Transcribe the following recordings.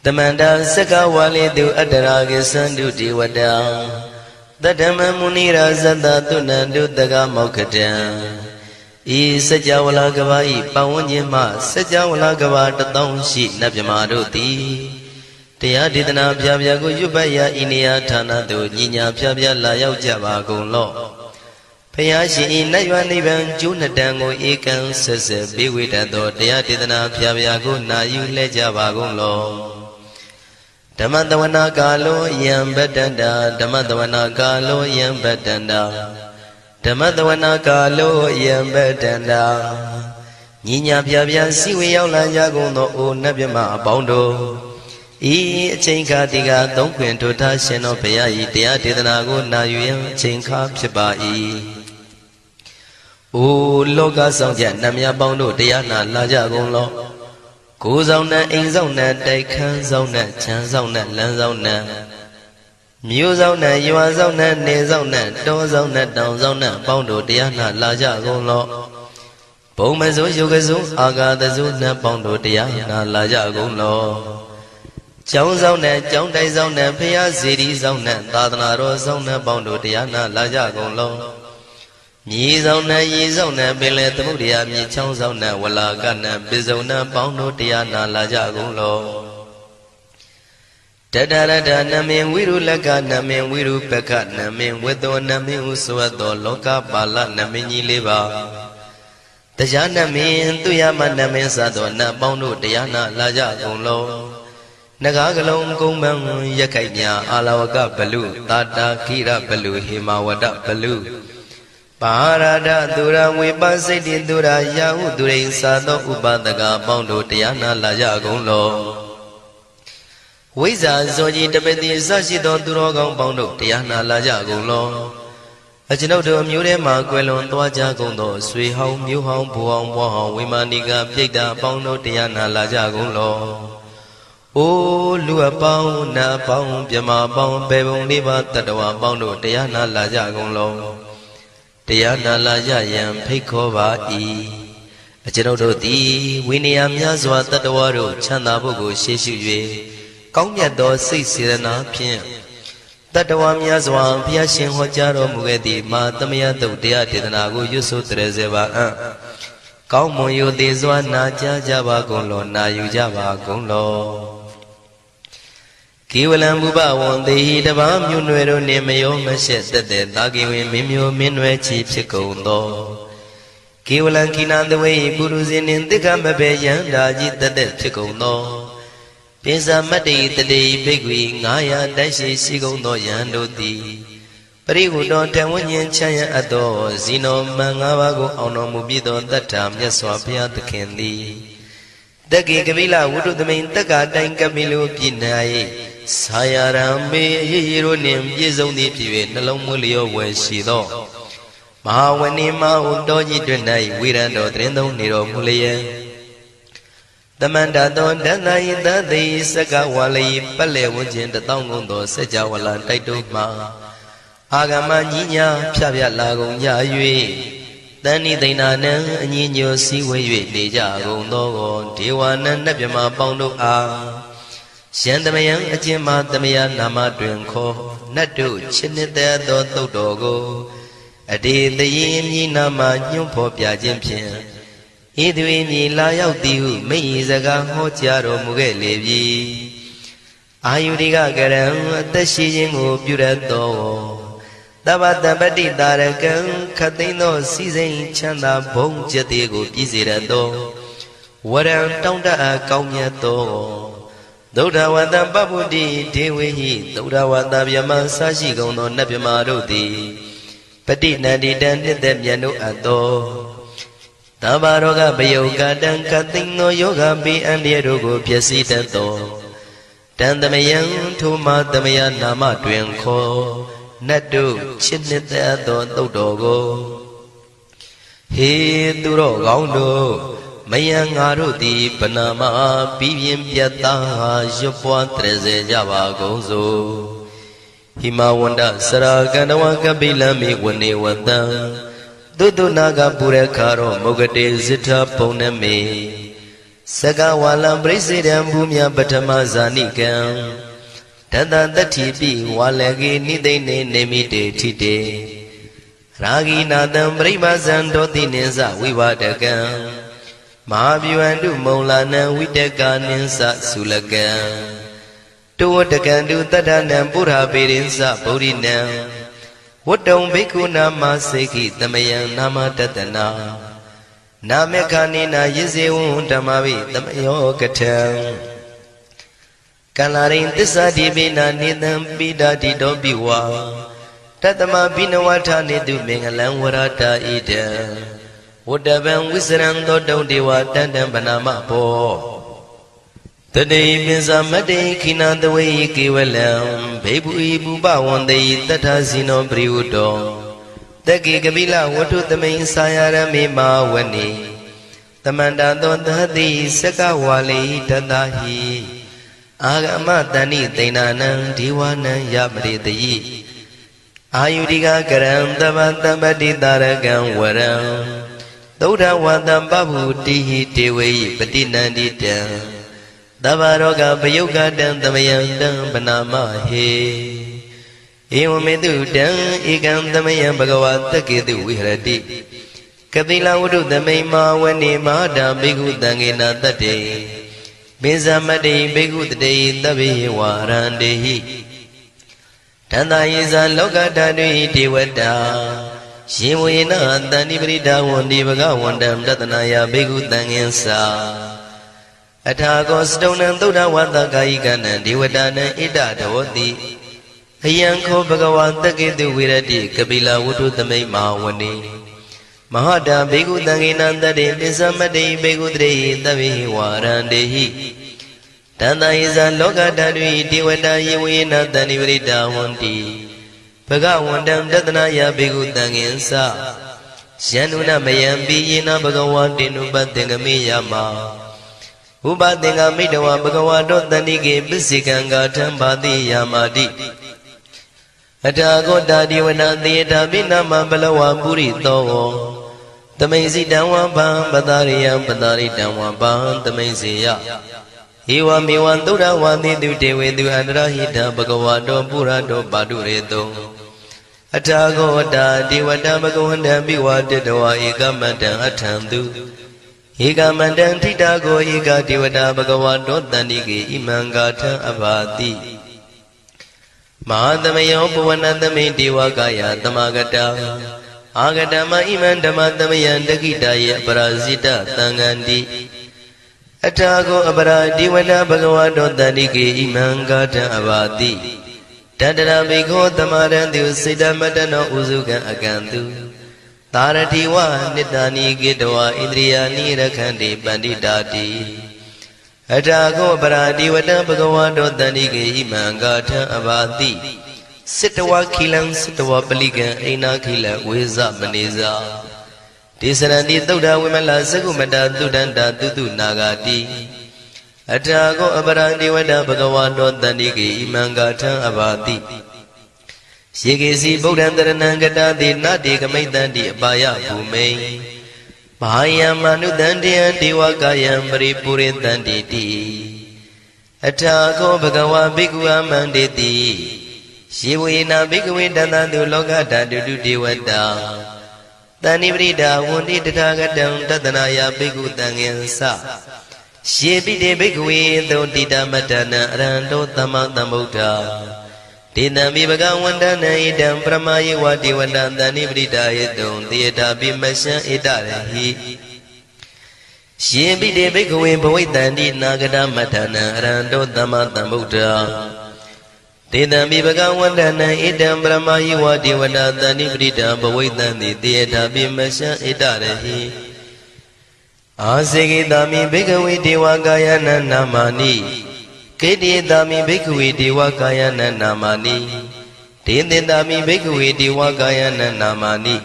Tamanda Saka Wali do Adaragi Sandu Diwada Dadama Munira Zada Tunandu Daga Mokatan E Sajawala Gavai Pawanyama Sajawala Gavata Townshi Nabjamaruti Tia Didana Pyago Yubaya Inia Tana do Nina Pyabia Layao Javago Law Payashi Nayanivan Junadango Ekan Sese Biwita do Tia Didana Pyago Nayu Lejavago Law Damadavana Galo Yam Bedanda Damadavana Galo Yam Bedanda Damadavana Galo Yam Bedanda Nina Pyabia Siwi Yaula Yagono O Nabima Bondo E Chinka Diga Don't Quinto Tashino Payai Tia Didanago Nayu Chinka Pibai O Loga Songja Namia Bondo Diana Lajagon Go zone, in zone, they can zone, chan zone, land zone. Mu zone, you are zone, ne zone, do zone, down zone, bondo, diana, laja, go low. Pomazo, yogazo, aga the zuna, bondo, diana, laja, go low. Jown zone, Jown day zone, pia city zone, Tadana zone, bondo, diana, laja, go low. Ye zone, Billet Mudia, me chow zone, Walla Gana, Bizona, Bondo, Diana, Laja, Golo. Dada, Namin, Wiru Laga, Namin, Wiru Peka, Namin, Wedo, Namin, Usuado, Loka, Bala, Namini Liva. The Janamin, Tuyama, Namin Sado, Bondo, Diana, Laja, Golo. Nagagalong Gomang, Yakaya, Alawaga, Balu, Tata, Kira, Balu, Himawada, Balu. Parada Dura Wibasiti Dura Yahu Durain Sado Ubadaga Bondo Tiana Laja Golo Wiza Zoji Tabeti Sashido Durogon Bondo Tiana Laja Golo Ajinodo Murema Quelon Toaja Gondo Sui Home New Home Puong Wahong Wimaniga Pida Bondo Tiana Laja Golo O Lua Pong Na Pong Piama Pong Bebong Liva Tadawa Bondo Tiana Laja Golo Diana Laja Yam Pekova E. A general D. Winniam Yazwa Tadawaro, Chanabogo, Sheshu, Kongado 6 Pien. Tadawam Yazwa, Piashin Hojaro Mugedi, Matamia do Dia Tidanago, Yusu Trezeva. Kaumoyo de Zwana Java Golo, Nayu Java Golo. Kiwalam Buba won the heat of Amunero Nemeo Mashet that the Dagi Mimio Minwe Chief Secondo. Kiwalan Kinan the way Buruzin in the Gambabe Yandaji the dead Secondo. Pisa Mati the day Bigwi, Naya Dashi Sigondo Yandoti. Perigu don't tell when you Chaya Ado, Zino Mangavago Ono Mubido that time, Yaswapia the candy. The Gigavilla would do the main Taka Dankamilo Pinai. Sayarambe hero name Yezoni Pive, Nalomulio was she though. Mahawanima Undoji Dunai, Wirando Trendo Niro Mulia. The Mandadon Danai, the day Sakawali, Pale Wujin, the Tongundo, Sajawala, Taituma. Agama Nina, Pavia Lago, Yayue. Dani Dinana, Nino Siwe, Deja, Gondo, Tiwana, Nebima Bondo A. Shandamayan, Ajima, Damia, Nama, Drinko, Nadu, Chinita, Dogo, a day the Yin Nama, Yumpo Piajimpian. Idwini Layao Diu, Meizaga, Hotiaro, Mugelevi. Ayudiga Garam, the Shijin of Burato. Dabata Badi Darakan, Katino, Season, Chanda, Bong Jatigo, Gizirado. What am Tonda Kaunyato? Doda Wanda Babudi, Dewi, Doda Wanda Yama Sashi Gono Nabimarudi, Patina did them Yanu Ado. Tabaroga Bayoga, Dankatino Yoga be and Yerogo Piacitato. Tandamayan to Madamaya Nama Dwenko, Nadu, Chinita Dodogo. He Duro Gaundo. Mayang Arudi Panama Pivim Piata Jopua Treze Java Gozo Hima Wanda Saraganawa Kabila Mi Wani Wanda Dudu Naga Purekaro Mogade Zita Poneme Saka walam presidam bumya patama zanikam Tata tatipi walagi nidene nemite tite Ragi nadam brahmazan doti ninsa vivadakam Mahabhyuandu maulana vitaka ninsa sulakam Tuwatakandu tadanam pura pirinsa purinam Wadong bhikkhu nama sekhi tamayam nama tatana Namekhanina yisevun dhamavi tamayo katham Kalarin tisadibina nidam pidati dobiwa Tatama binawata nidu mengalam warata ida Wadavam wisram dodong dewa tandam banama po Tadei pinsa mate kinandawai kevalam Bebu ibu bawandai tathasino priyudo Taki kabila watu tamay sayarami mawani Tamanda dondhati saka wali tatahi Agama tani tainanang diwanang yamaritayi Ayudika karam tabantabati tarakam waram Tauda watam babuti tewayi patinandita Tabaroga payugadam tamayandam panama he Ewamedu dang ikam tamayam bhagavata ketu vihrati Kapila udu tamay mawani mahada bhikkhu tangena tate Binsamati bhikkhu tate tabi warandehi Tanda yisa loka tadui devata Shivuyena tani prita wandi bhagavandam tatanaya bhikkhu tangensa Athago stonam tuda vata kaikana devatanan ita dhoti Ayanko bhagavata ketu virati kapila udu tamay mawani Mahada bhikkhu tangena tate binsamati bhikkhu tate tabi warandehi Tanda yisa loka tadui devata yivuyena tani prita wandi Bhagavandam tatanaya bhikkhu tangensa Syanuna mayampi yena bhagavatinu patengami yama Upatenga midwa bhagavato tanike pisikanga thambati yamati Athago tadiwana theta binama balawa puri togo Tamaisi damwa bham patariyam pataritamwa bham tamaisiya Ewa mewan tura wandi dutewe du andrahita bhagavato purato padureto Athago tadiwata bhagavanda biwadetawa ekamata athamdu Ekamandam thitago eka devata bhagavato tanike imangatha abhati Mahadamayo puvanatame devakaya tamagata Agatama iman dhamatamayan dakitaya parasita tangandi Athago apara devata bhagavato tanike imangatha abhati Tadara bhikho tamarantu siddhamatano usukan akantu Taratiwa nitani gitwa indriyani rakhandi panditati Athago paradivata bhagavato tanike imangatha abhati Sittawa khilam sittawa palikan aina khila veza maneza Tisaranti tauda vimala sagumata tudanta tutu nagati Athago paradivata bhagavato tanike imangatha abhati Shikesi Bodhantaranangata Nati Kamaitanti Abaya Bhumei Mahaya Manutantiyan Devakayam Paripurintanti Athago Bhagava Bhikkhu Amanditi Shivuyena Bhikkhu Dantantu Lokata Dudu Devata Tani Vrita Wundi Tathagatam Tatanaya Bhikkhu Tangensa Shivite Bhikkhu Dodita Matana Arando Tamatambuddha Tinami bhagavandana idam pramaye vati vandantani vridayetum Tiyata bimasya idarahi Shimpite bhikkhuve bhavaitanti nagata matana arando tamatambuddha Tinami bhagavandana idam pramaye vati vandantani vridam bhavaitanti Tiyata bimasya idarahi Asekitami bhikkhuve devakayana namani Kediyatami bhikkhuve devakayana namani Tindindami bhikkhuve devakayana namani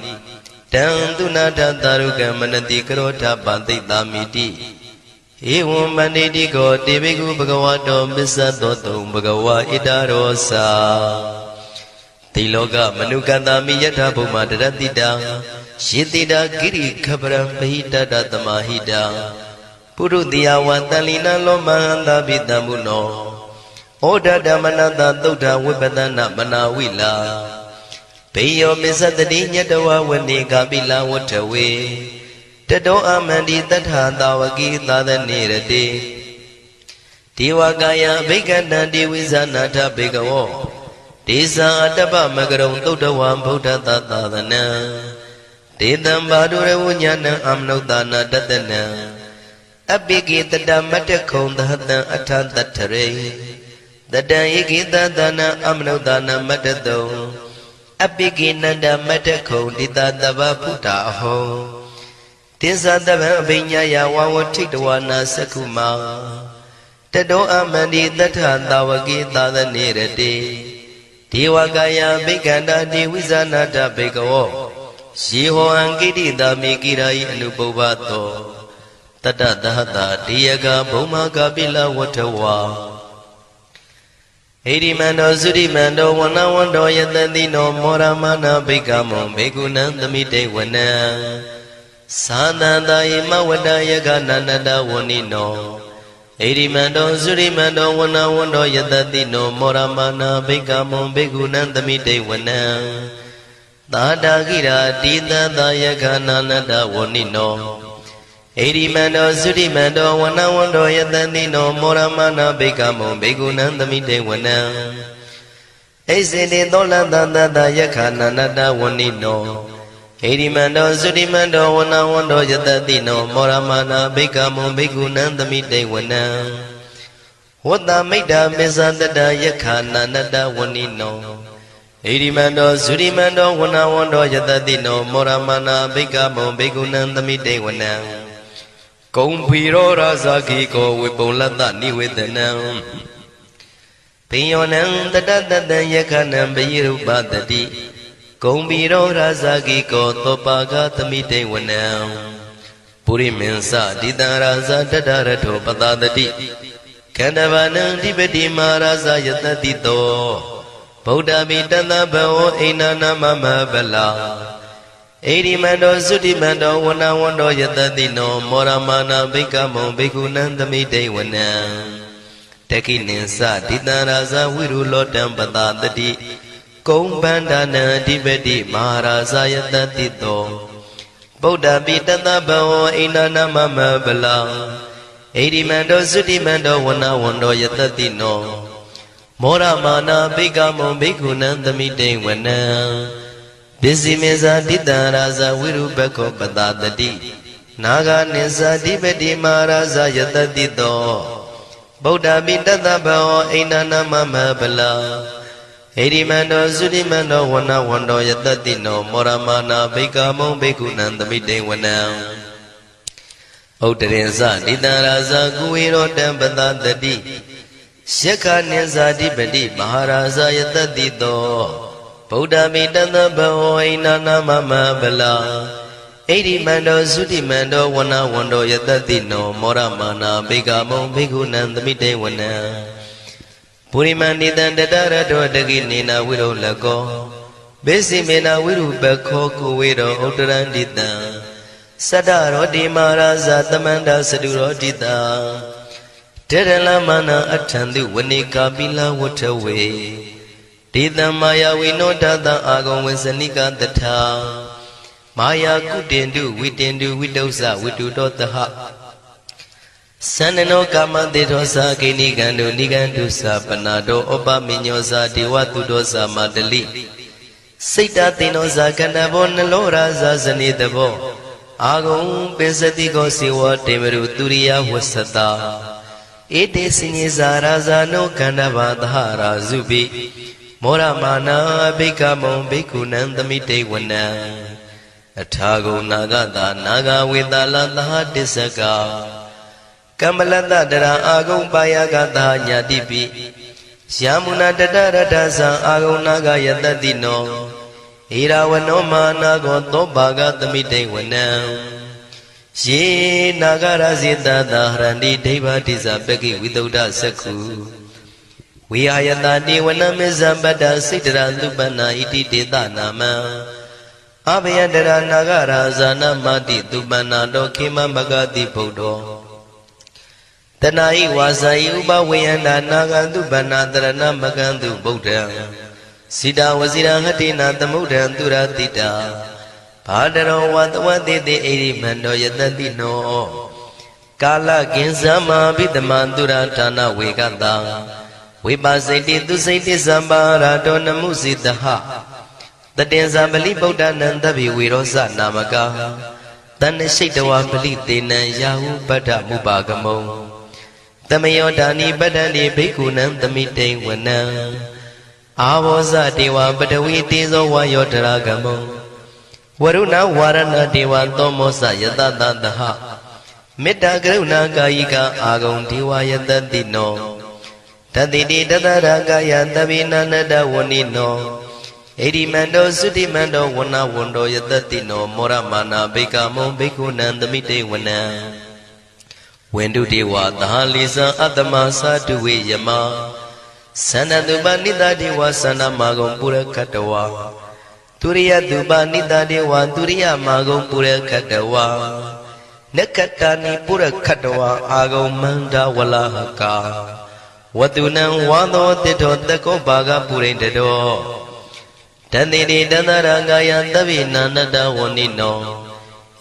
Tantunata tarukam manati karota pantitamiti Evam manditi ko te bhikkhu bhagavato missadotum bhagava idarosa Tiloka manukantami yatha bhuma daratita Shitita giri khaparam pahita tamahita ပုရုတိယဝတလီနလောမဟန္တာပိတံမုနောဩဒဓမ္မနတသုဒ္ဓဝိပဒနာမနာဝိလာဘေယောမစ္စတတိညတဝဝနေကပိလဝတ္ထဝေတတောအမန္တိတထာတာဝကိသာသနေရတိဒေဝကာယဘိက္ခန္တံဒေဝိဇာနာထဘေကဝောဒေဇာအတ္တပမကရုံသုဒ္ဓဝံဗုဒ္ဓသာသနံဒေတံဘာဒုရဝဉ္ဇနံအမနုဿာနာတတနံအပိကိတတမတ္တခုံသဟတံအထတတ္ထရေတတံဧကိတသနံအမနုဿာနာမတ္တတုံအပိကိနန္ဒမတ္တခုံတိတတဗ္ဗဗုဒ္ဓအဟောတိသတဗံအဘိညာယဝဝထိတဝနာသက္ခုမာတတောအမန္တိတထသာဝကိသာသနေရတိဒေဝကာယဘိက္ခန္တာဒေဝိဇာနာတဘေကဝောယေဟောအံကိတိတာမေကိရာယိအနုပုဗ္ဗတောတတသဟတာဒေယကဘုံမာကပိလဝတ္ထဝါဣရိမန္တောသုရိမန္တောဝနဝန္တောယတတိနောမောရမနာဘိက္ခမောဘေကုဏံသမိတေဝနံသာသန္တာယမဝတ္တယကနန္တဝနိနောဣရိမန္တောသုရိမန္တောဝနဝန္တောယတတိနောမောရမနာဘိက္ခမောဘေကုဏံသမိတေဝနံသာတာကိရာတိတသယကနန္တဝနိနောဣရိမန္တောသုရိမန္တောဝနဝန္တောယတတိနောမောရမနာဘိက္ခမောဘေကုဏံသမိတေဝနံဣစေတေသောလတသတယခနန္တဝနိနောဣရိမန္တောသုရိမန္တောဝနဝန္တောယတတိနောမောရမနာဘိက္ခမောဘေကုဏံသမိတေဝနံဝတ္တမိတ္တမေဇတတယခနန္တဝနိနောဣရိမန္တောသုရိမန္တောဝနဝန္တောယတတိနောမောရမနာဘိက္ခမောဘေကုဏံသမိတေဝနံကုံဖီရောရာဇာခိကောဝေပုံလတ္တနိဝေဒနံဘိယောနံတတတတံယခနံဘိရုပတတိကုံဖီရောရာဇာခိကောသောပါကသမိတေဝနံပုရိမင်းစတိတံရာဇာတတရထောပတတတိခန္ဓဗာနံဓိပတိမာရာဇာယတတိတောဗုဒ္ဓမိတသဗ္ဗဝဣန္ဒနာမမဗလာဣရိမန္တောသုတိမန္တောဝနဝန္တောယတတိနောမောရမနာဘိက္ခမောဘေကုဏံသမိတေဝနံတခိနိသတိတံရာဇဝိရုလောတံပတတတိကုံဗန္ဒနံအဓိပတိမဟာရာဇယတတိတောဗုဒ္ဓပိတသဗ္ဗဝဣန္ဒနာမမဗလာဣရိမန္တောသုတိမန္တောဝနဝန္တောယတတိနောမောရမနာဘိက္ခမောဘေကုဏံသမိတေဝနံပစ္စည်းမေဇာတိတံရာဇဝိရုပခောပတတတိနာဂာနိသဓိပတိမဟာရာဇယတတိတောဗုဒ္ဓပိတသဗ္ဗဝဣန္ဒနာမမဗလာဣရိမန္တောသုရိမန္တောဝနဝန္တောယတတိနောမောရမနာဘိက္ခမောဘေကုဏံသမိတေဝနံဥတရင်ဇတိတံရာဇကုဝေရောတံပတတတိယက္ခနိသဓိပတိမဟာရာဇယတတိတောဗုဒ္ဓမိတသဗ္ဗဝဣန္ဒနာမမဗလာဣရိမန္တောသုတိမန္တောဝနဝန္တောယတတိနောမောရမနာဘိက္ခမောဘေကုဏံသမိတေဝနံပုရိမန္တိတံတတရတောတကိနေနဝိရုလကောဘေစီမေနဝိရုပခောကုဝေရောဥတရန္တိတံသတ္တရောတိမာရာဇသမန္တသတုရောတိတံတေရလမနာအထံတုဝနေကာပိလဝတ္ထဝေဒေတံမာယဝိနောတတံအာဂုံဝေစနိကတထာမာယာကုတင်တုဝိတင်တုဝိတုဇဝိတုတောတဟသန္နနောကာမတေသောသာကိနိကံတုနိကံတုသပနာတောဩပမိညောဇာဒေဝတုတောဇာမတလိစိတ်တသိနောဇာကန္နဘောနလောရာဇာဇနိတဘောအာဂုံပိစတိကောစေဝတေမရုသူရိယဝဆတာဧတေစိညေဇာရာဇာနောကန္နဘာသဟရာဇုပိမောရမနာဘိက္ခမောဘေကုဏံသမိတေဝနံအထာဂုံနာဂတာနာဂဝေတလသဟတစ္စကကမ္မလတတရာအာဂုံပါယကတာညာတိပိယာမုနာတတရတသံအာဂုံနာဂယတတိနောဣရာဝနောမာနာကောသောဘာဂသမိတေဝနံယေနာဂရဇိတသာဟရန္တိဒိဗ္ဗတိဇပကိဝိတုဒ္ဓသက္ခုဝိဟာယတတိဝနမေဇံပတ္တစိတ္တရသုပနာဣတိတေသနာမံအဘယတရနာဂရာဇာနမတိသုပနာတောခေမမဂတိဗုဒ္ဓော တဏှာဤဝါစာဤဥပဝေယန္တာနာဂန္တုဗန္နာတရဏမကန္တုဗုဒ္ဓံစိတာဝစီရဟတိနာသမုဒ္ဒံသူရတိတာဘာတရောဝတဝတိတိဣရိမန္တောယတတိနောကာလကင်္စမဘိတမံသူရဌာနဝေကတံဝိပါစိတိသူစိတိသံပါရာတောနမှုစိတဟတတေဇာပလိဗုဒ္ဓနံတဗိဝေရောဇနာမကာတဏ္ဍရှိတဝပလိတေနံယာဟုပတ္ထမုပါကမုံသမယောဒာနိပတ္တန္တိဘိက္ခုနံသမိတိဝနံအာဘောဇတေဝပတဝီတေဇောဝါယောတရာကမုံဝရုဏဝါရဏတေဝသောမောဇယတတတဟမေတ္တာကရုဏာကာယိကအာဂုံဒေဝယတတိနောတတိတိတတရာကာယသဗ္ဗိနန္တဝဏိနောဣရိမန္တောသုတိမန္တောဝဏဝန္တောယတတိနောမောရမာနာဘိက္ခမုံဘိက္ခုနံသမိတေဝနံဝန္တုတေဝသဟလိဇံအတ္တမသာတုဝေယမသန္တတုပနိတတေဝသန္တမာဂုံပုရခတ္တဝါသူရိယတုပနိတတေဝသူရိယမာဂုံပုရခတ္တဝါနက္ခတ္တာနိပုရခတ္တဝါအာဂုံမန္တဝလဟကာဝတုနံဝါသောတိတောတကောဘာဂပုရိန္တတောတတိတိတန္တရာကာယသဗ္ဗိနန္တဝဏိနော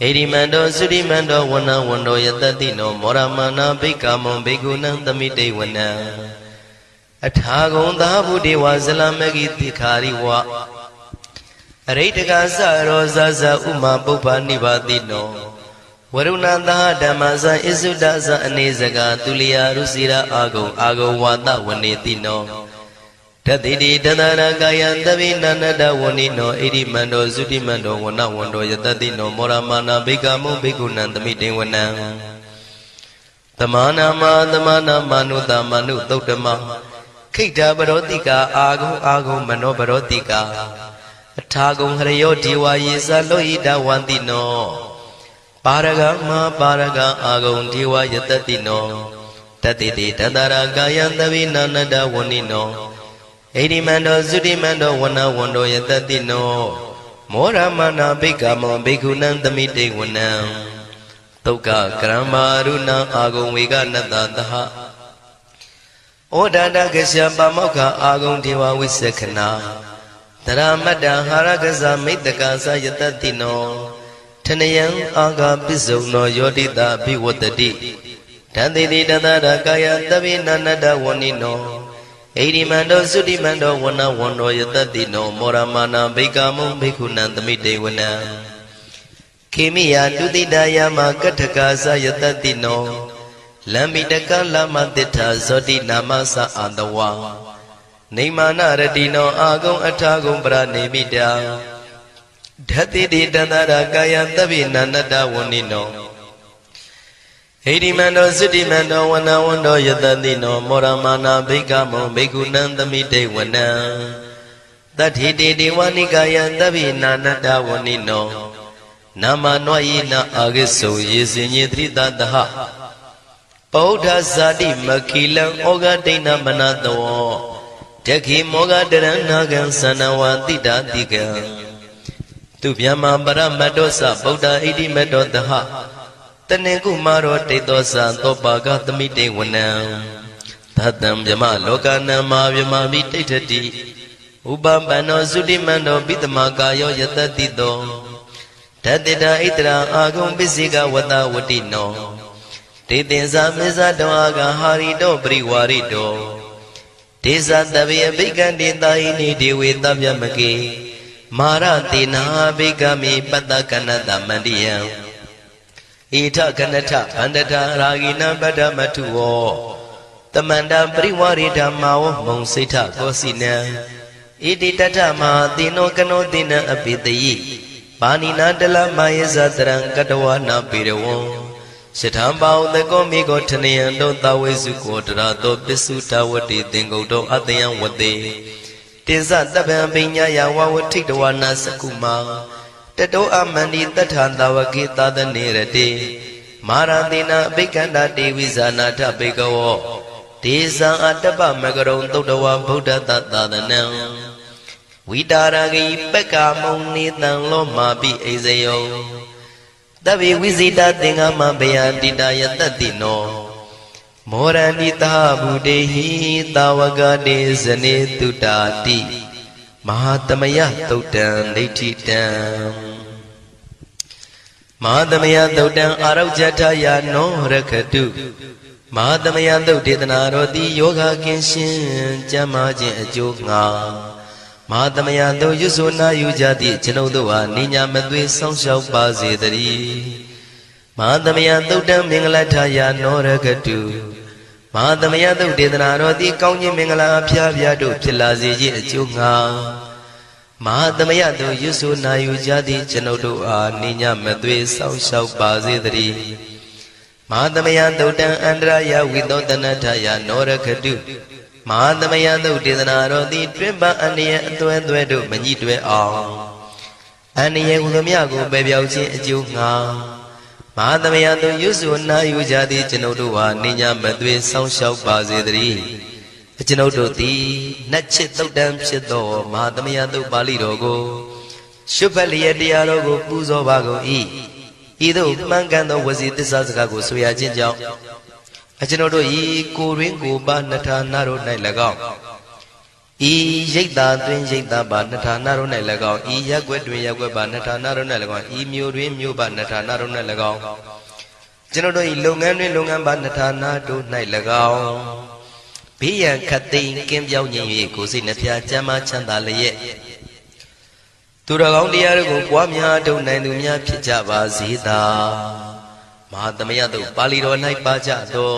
ဣရိမန္တောသုရိမန္တောဝဏဝန္တောယတတိနောမောရမာနာဘိက္ခမုံဘိက္ခုနံသမိတေဝနံအထာဂုံသာဗုဒေဝဇလမဂိတိခာရိဝအရိတကသရောဇဇဥမာပုပ္ပနိဗ္ဗာတိနောဝရုဏသဟဓမ္မဇံဣစုဒဇံအနေစကာသူလျာရုစီရာအာဂုံဝါဒဝနေတိနောတတိတိတန္တရာကာယံသဗ္ဗိနန္တဝဏိနောဣရိမန္တောသုတိမန္တောဝဏဝန္တောယတတိနောမောရမာနာဘိက္ခမုံဘိက္ခုနံသမိတေဝနံသမာနာမနုတမနုသုတ္တမခိတ္တပရောတိကာအာဂုံမနောပရောတိကာအထာဂုံဟရယောဒေဝယေသလောဟိတဝန္တိနောပါရဂမပါရဂအာဂုံဒေဝယတတိနောတတိတိတတရာကာယံသဗ္ဗိနန္တဝဏိနောဣရိမန္တောသုတိမန္တောဝဏဝန္တောယတတိနောမောရမာနာဘိက္ခမုံဘိက္ခုနံသမိတေဝနံသုက္ကကရမရုဏအာဂုံဝေကနတသဟဩဒန္တကရှပါမောက္ခအာဂုံဒေဝဝိသက္ခနာတရမတ္တဟာရကဇမိတ္တကာသယတတိနောထနယံအာဂပစ္စုံနောယောတိတာဘိဝတ္တိတန်တိတိတတရာကာယသဗ္ဗိနန္တဝဏိနောဣရိမန္တောသုတိမန္တောဝဏဝန္တောယတတိနောမောရမာနာဘိက္ခမုံဘိက္ခုနံသမိတေဝနံခေမိယတုတိတယမကထကာသယတတိနောလမ္မိတကလမတိထာဇောတိနာမသအာတဝါနေမာနရတိနောအာဂုံအထာဂုံပရနေမိတာဓတ္တိတိတန္တရာကာယသဗ္ဗိနန္တဝဏိနောဣရိမန္တောသုတိမန္တောဝဏဝန္တောယတတိနောမောရမာနာဘိက္ခမုံဘိက္ခုနံသမိတေဝနံတတိတိဒေဝနိကာယသဗ္ဗိနန္တဝဏိနောနာမနောယိနအာဂိစုံယေစင်ညေသရိတတဟဗုဒ္ဓဇာတိမခိလံဩဃဒိဏမနတောတခိမောဃတရဏဂံသနဝတိတာတိကံသူဗျမပရမတ္တောသဗုဒ္ဓဣတိမတ္တောတဟတနေကုမာရောတေသောသသောပါကသမိတေဝနံသတ္တံဗျမလောကနံမာဗျမမိတိဋ္ဌတိဥပပန္နောသုတိမန္တောပိတမကာယောယတတိတောဓတ္တိတာဣတရာအာဂုံပစ္စေကဝတဝတိနောတေသင်္ဇာမေဇတောအာဂဟာရိတောပရိဝါရိတောဒေဇတဗေအဘိက္ခန္တေတာဟိနိဒေဝေတဗျမကေမာရတေနာဘိက္ခမေပတ္တကနတမန္တိယံဣထကနထဗန္တထရာဂိနပတ္တမထုဝောတမန္တပရိဝါရိဓမ္မာဝမုံစိဋ္ဌကောစီနံဣတိတထမဟာတိနောကနောတိနံအပိတယိပါဏိနာတလမယေဇတရံကတဝနာပေရဝံယထံပါဥတကောမိကောထနယံတောသဝေစုကောတရာတောပစ္စုတဝတိသင်္ကုတ်တောအတယံဝတေတေဇတပံပိညာယဝဝထိတဝနာစကုမာတတောအမန္တိတထံတဝကေသဒနေရတေမာရတိနာအဘိက္ခန္တာတေဝိဇာနာထဘေကဝောဒေဇံအတ္တပမကရုံသုတ္တဝဗုဒ္ဓတသာသနံဝိတာရဂိပက္ခမုံနိတံလောမာပိအိဇယောတဗ္ဗေဝိဇိတသင်္ဃမဘယတိတာယတတိနော မောရဏိတာဗုဒေဟိတာဝကတေဇနေတုတာတိမဟာသမယသုတ်တံဒိဋ္ဌိတံမဟာသမယသုတ်တံအာရောဇထယာနောရခတုမဟာသမယသုတ်ဒေသနာတော်သည်ယောဂကင်းရှင်းကျမ်းမာခြင်းအကျိုးငှာမဟာသမယသုတ်ရွဆိုနာယူကြသည့်ကျွန်ုပ်တို့ဟာနိညာမသွေဆောင်းလျှောက်ပါစေတည်းမဟာသမယသုတ်တံမင်္ဂလထယာနောရခတုမဟာသမယသုတ်ဒေသနာတော်သည်ကောင်းခြင်းမင်္ဂလာအဖျားဖျားတို့ဖြစ်လာစေခြင်းအကျိုးငှာမဟာသမယသုတ်ရွဆိုနာယူကြသည့်ကျွန်ုပ်တို့အားနိညာမသွေဆောင်းလျှောက်ပါစေတည်းမဟာသမယသုတ်တံအန္တရာယဝိသောတနထယာနောရခတုမဟာသမယသုတ်ဒေသနာတော်သည်တွင်ပအန္တရာယ်အသွဲသွဲတို့မညှိတွဲအောင်အန္တရာယ်ဟူသည်များကိုပယ်ပြောက်ခြင်းအကျိုးငှာမဟာသမယသုတ်ရွဆိုနာယူကြသည့်ကျွန်ုပ်တို့ဟာနိညာမသွေဆောင်းလျှောက်ပါစေတည်းကျွန်ုပ်တို့သည်နတ်ချစ်သုတ်တံဖြစ်သောမဟာသမယသုတ်ပါဠိတော်ကိုရှုဖတ်လျက်တရားတော်ကိုပူဇော်ပါကုန်၏ဤသို့မှန်ကန်သောဝစီသစ္စာစကားကိုဆိုရခြင်းကြောင့်ကျွန်ုပ်တို့ဤကိုရင်းကိုပါနှထာနာတို့၌၎င်းဤရိတ်တာတွင်ရိတ်တာပါနှထာနာတို့၌၎င်းဤရက်ွက်တွင်ရက်ွက်ပါနှထာနာတို့၌၎င်းဤမြို့တွင်မြို့ပါနှထာနာတို့၌၎င်းကျွန်ုပ်တို့ဤလုပ်ငန်းတွင်လုပ်ငန်းပါနှထာနာတို့၌၎င်းဘေးရန်ခတ်သိမ်းကင်းပြောင်းခြင်း၍ကိုယ်စိတ်နှဖျားချမ်းသာချမ်းသာလျက်သူတော်ကောင်းတရားတို့ကိုပွားများထုတ်နိုင်သူများဖြစ်ကြပါစေသာမဟာသမယသုတ်ပါဠိတော်၌ပါကြသော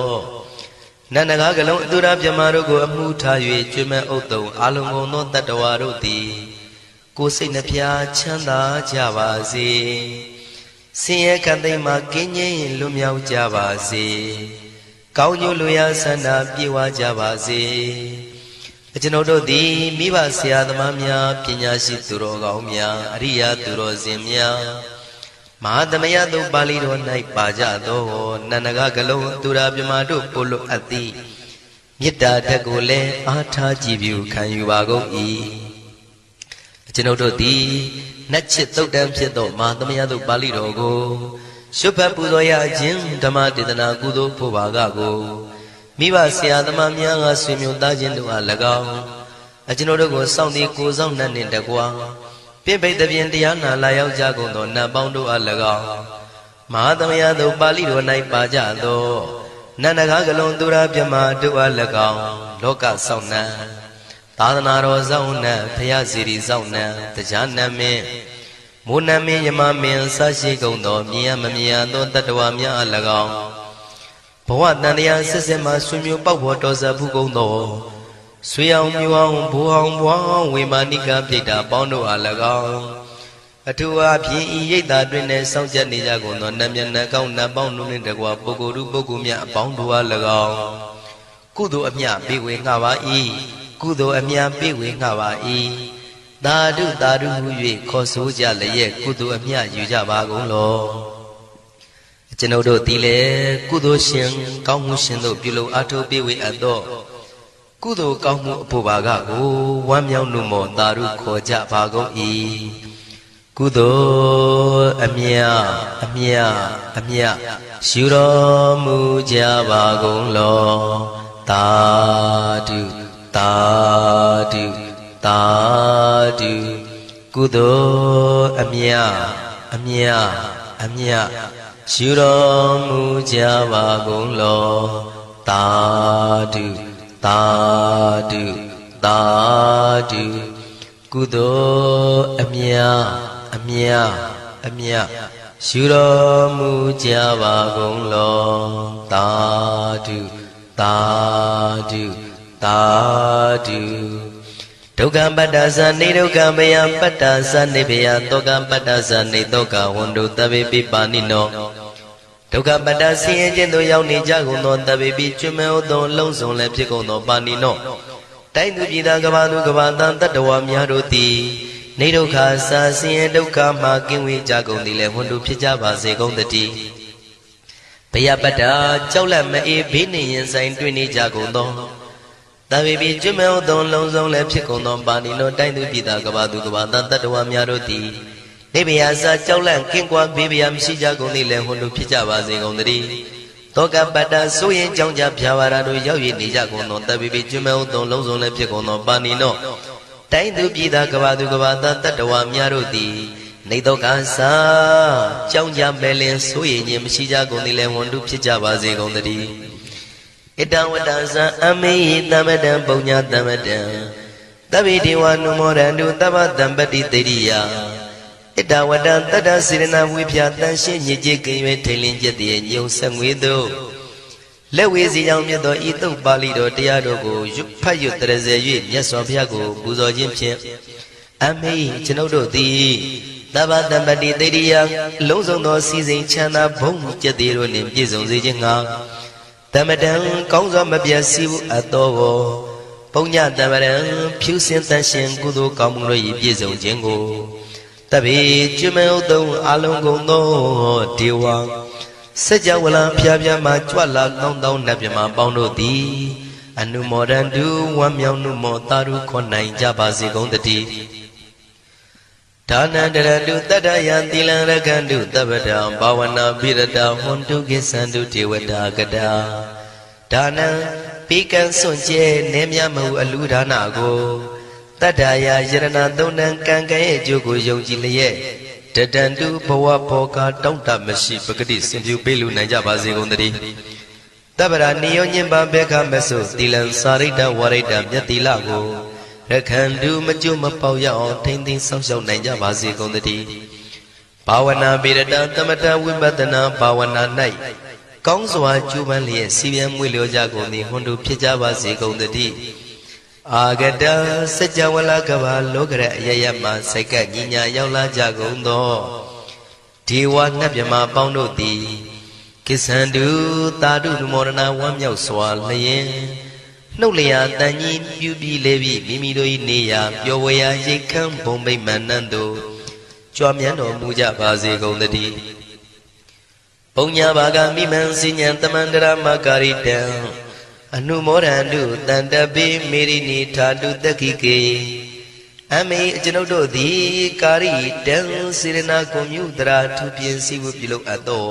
နန္ဒကားကလုံးအတုရပြမတို့ကိုအမှုထား၍ကျွမ်းမဲ့ဥတုံအာလုံကုန်သောတတ္တဝါတို့သည်ကိုယ်စိတ်နှဖျားချမ်းသာကြပါစေဆင်းရဲကံသိမ်းမှကင်းငြိမ်းလွတ်မြောက်ကြပါစေကောင်းကျိုးလူရဆန္ဒပြေဝကြပါစေကျွန်ုပ်တို့သည်မိဘဆရာသမားများပညာရှိသူတော်ကောင်းများအရိယာသူတော်စင်များမဟာသမယသုတ်ပါဠိတော်၌ပါကြသောနန္ဒကကလုံးသူရာပြမတို့ပို့လို့အပ်သည်မေတ္တာဓာတ်ကိုလည်းအားထားကြည်ပြုခံယူပါကုန်၏ကျွန်ုပ်တို့သည်နတ်ချစ်သုတ်တံဖြစ်သောမဟာသမယသုတ်ပါဠိတော်ကိုရှုဖတ်ပူဇော်ရခြင်းဓမ္မဒေသနာကုသိုလ်ဖို့ပါကကိုမိဘဆရာသမားများကဆွေမျိုးသားချင်းတို့အား၎င်းကျွန်ုပ်တို့ကိုစောင့်တည်ကိုဆောင်နှံ့နှင့်တကွာပြိပိတ်သဖြင့်တရားနာလာရောက်ကြကုန်သောနတ်ပေါင်းတို့အား၎င်းမဟာသမယသုတ်ပါဠိတော်၌ပါကြသောနန္ဒကားကလုံးသူရာပြမတို့အား၎င်းလောကဆောင်နှံသာသနာတော်ဆောင်နှံဘုရားစီရီဆောင်နှံတရားနတ်မင်းမိုးနတ်မင်းယမမင်းဆရှိကုန်သောမြင်ရမမြင်ရသောတတ္တဝါများအား၎င်းဘဝတန်တရားဆက်ဆက်မှဆွေမျိုးပေါက်ဖို့တော်စပ်ဘူးကုန်သောဆွေအောင်မျိုးအောင်ဘိုးအောင်ဘွားအောင်ဝေမာနိကပြိတ္တာပေါင်းတို့အား၎င်းအထူးအားဖြင့်ဤရိတ်တာတွင်နဲ့စောင့်ကြနေကြကုန်သောနတ်မြတ်နတ်ကောင်းနတ်ပေါင်းတို့နှင့်တကွာပုဂ္ဂိုလ်တို့ပုဂ္ဂိုလ်များအပေါင်းတို့အား၎င်းကုသိုလ်အမြပေးဝေငှပါ၏ကုသိုလ်အမြပေးဝေငှပါ၏သာဓုသာဓုဟု၍ခေါ်ဆိုကြလျက်ကုသိုလ်အမြယူကြပါကုန်လောကျွန်ုပ်တို့သည်လည်းကုသိုလ်ရှင်ကောင်းမှုရှင်တို့ပြုလုပ်အားထုတ်ပေးဝေအပ်သောကုသိုလ်ကောင်းမှုအဖို့ပါကကိုဝမ်းမြောက်နှုမောသာဓုခေါ်ကြပါကုန်၏ကုသိုလ်အမြအမြအမြယူတော်မူကြပါကုန်လောသာဓုသာဓုသာဓုကုသိုလ်အမြအမြအမြယူတော်မူကြပါကုန်လောသာဓုသာဓုသာဓုကုသိုလ်အမြအမြအမြယူတော်မူကြပါကုန်လောသာဓုသာဓုသာဓုဒုက္ခပတ္တသနေဒုက္ခမယပတ္တသနေဘယတောကပတ္တသနေတောကဝန္တုတဗေပိပါဏိနောဒုက္ခပတ္တဆင်းရဲခြင်းသို့ရောက်နေကြကုန်သောတဗေပိကျွမ်းမဲ့သောလုံးစုံလည်းဖြစ်ကုန်သောပါဏိနောတိုင်းသူပြည်သားကဘာသူကဘာတန်တတ္တဝါများတို့သည်နေဒုက္ခစာဆင်းရဲဒုက္ခမှကင်းဝေးကြကုန်သည်လည်းဝန္တုဖြစ်ကြပါစေကုန်တည်းဘယပတ္တကြောက်လန့်မအေးဘေးနေရင်ဆိုင်တွေ့နေကြကုန်သောတဗေပိကျွမ်းမဲ့သောလုံးစုံလည်းဖြစ်ကုန်သောပါဏိနောတိုင်းသူပြည်သားကဘာသူကဘာတန်တတ္တဝါများတို့သည်နေဘယစာကြောက်လန့်ကင်းကွာဘေးဘယမရှိကြကုန်သည်လည်းဝန္တုဖြစ်ကြပါစေကုန်တည်း တောကပတ္တဆိုရင်ကြောင့်ကြဖြာပါရတို့ရောက်ရနေကြကုန်သောတပိပိကျွမဲဥသုံးလုံးစုံလည်းဖြစ်ကုန်သောပါဏိနောတိုင်းသူပြည်သားကဘာသူကဘာသားတတ္တဝါများတို့သည်နေတော့ကစားကြောင့်ကြမဲ့လင်ဆိုရင်ခြင်းမရှိကြကုန်သည်လည်းဝန်တုဖြစ်ကြပါစေကုန်သတည်းဣတံဝတ္တဇံအမေဟိတမတံပုံညာတမတံသဗ္ဗေဒေဝနုမောရန္တုသဗ္ဗတံပတိတေရိယဣတဝတ္တတတ္တစေရနာဝိဖြာတန်ရှင်းညစ်ကြေးကင်၍ထိန်လင်းကျက်တည်းညုံဆက်ငွေသို့လက်ဝေစီကြောင့်မြတ်သောဤသုတ်ပါဠိတော်တရားတော်ကိုဖတ်ရွတ်တရစေ၍မြတ်စွာဘုရားကိုပူဇော်ခြင်းဖြင့်အမေကျွန်ုပ်တို့သည်သဗ္ဗတံပတိတေရိယလုံးစုံသောစီစဉ်ချမ်းသာဘုံကျက်တည်းတို့နှင့်ပြည့်စုံစေခြင်းငှာတမတံကောင်းစွာမပြတ်စီဘူးအတော်ကိုပုံညတမရံဖြူစင်တန်ရှင်ကုသိုလ်ကောင်းမှုတို့၏ပြည့်စုံခြင်းကိုတပိကျွမဲဥသုံးအလုံးကုန်သောဒေဝစัจ java လံဖျားဖျားမှကြွလာကောင်းသောနတ်မြမပေါင်းတို့သည်အနုမောဒန္တုဝမ်းမြောက်နုမောတာရုခွန်နိုင်ကြပါစေကုန်တည်းဒါနန္တရတုတတ္တယံသီလံရကန္တုသဗ္ဗတံဘာဝနာပိရတဟွန်တုကိသန္တုဒေဝတာကတာဒါနံပိကံစွန့်ကျဲနေမြမဟုအလူဒါနကိုတတ္တယာယရဏသုံးတန်ကံကံရဲ့အကျိုးကိုယုံကြည်လျက်တတန်တုဘဝဘောကတောင့်တမရှိပဂတိစင်ပြူပေးလူနိုင်ကြပါစေကုန်သတည်းတပ္ပရာနိယောညင်ပဘေခမဆုသီလံစာရိတ္တဝရိတ္တမြတ်တိလကိုရခန္တုမကျွမပေါရအောင်ထိမ့်သိမ်းဆောင်ရှောက်နိုင်ကြပါစေကုန်သတည်းဘာဝနာပိရတသမထဝိပဿနာဘာဝနာ၌ကောင်းစွာကျူးပန်းလျက်စီပြန်မွေလျောကြကုန်သည်ဟွန်တုဖြစ်ကြပါစေကုန်သတည်းအာဂတစัจ java လကဘာလောကရအယယမှစိတ်ကညီညာရောက်လာကြကုန်သောဒေဝနတ်မြမပေါင်းတို့သည်ကိသန္တုတာတုနုမောဒနာဝမ်းမြောက်စွာလျင်နှုတ်လျာတန်ကြီးပြူပြီးလေပြီးမိမိတို့၏နေရာပျော်ဝေရာရိတ်ခမ်းဘုံမိတ်မှန်နှံ့သို့ကြွမြန်းတော်မူကြပါစေကုန်သတည်းပုံညာဘာကမိမံစိညာတမန္တရမကာရိတံအနုမောဒန္တုတန္တပိမေရိနိထာတုတက္ခိကေအမေကျွန်ုပ်တို့သည်ကာရိတံစေရနာကွန်မြူတရာထူပြင်းစီဝပြုလုပ်အပ်သော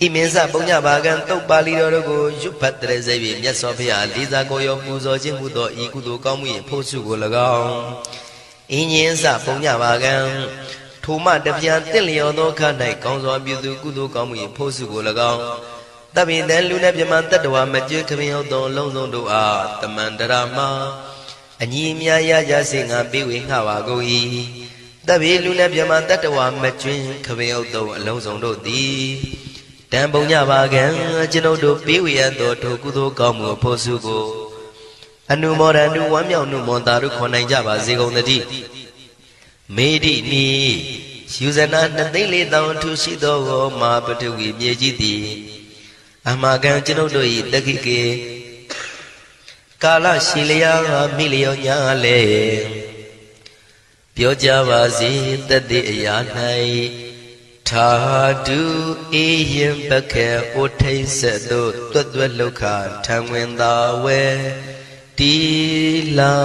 ဣမင်းစပုံညဘာကံတုတ်ပါဠိတော်တို့ကိုရွတ်ဖတ်တရစေ၍မြတ်စွာဘုရားလေးစားကိုရောပူဇော်ခြင်းဟူသောဤကုသိုလ်ကောင်းမှု၏ဖို့စုကို၎င်းအင်းရင်စပုံညဘာကံထိုမှတပြားတင့်လျော်သောခါ၌ကောင်းစွာပြုသူကုသိုလ်ကောင်းမှု၏ဖို့စုကို၎င်းတပိတံလူနဲ့မြမတတ္တဝါမကျွခမင်းဟုတ်သောလုံးစုံတို့အားတမန္တရာမအညီအမြရကြစေငါပေးဝေငှပါကုန်၏တပိလူနဲ့မြမတတ္တဝါမကျွခမင်းဟုတ်သောအလုံးစုံတို့သည်တံပုံညပါကံကျွန်ုပ်တို့ပေးဝေရသောထိုကုသိုလ်ကောင်းမှုဖို့စုကိုအနုမောဒန္တုဝမ်းမြောက်နုမောတာတို့ခွန်နိုင်ကြပါစေကုန်သတည်းမေတိနီယူဇနာ2,400,000ထူရှိသောမဟာပထဝီမြေကြီးသည်အမှားကံကျွန်ုပ်တို့၏တက္ခိကေကာလရှိလျာမိလျောညာလေပြောကြပါစေတတိအရာ၌ထာတုအေယံပခေဩထိတ်ဆက်သို့တွတ်တွတ်လောက်ခထံဝင်သာဝဲတီလာ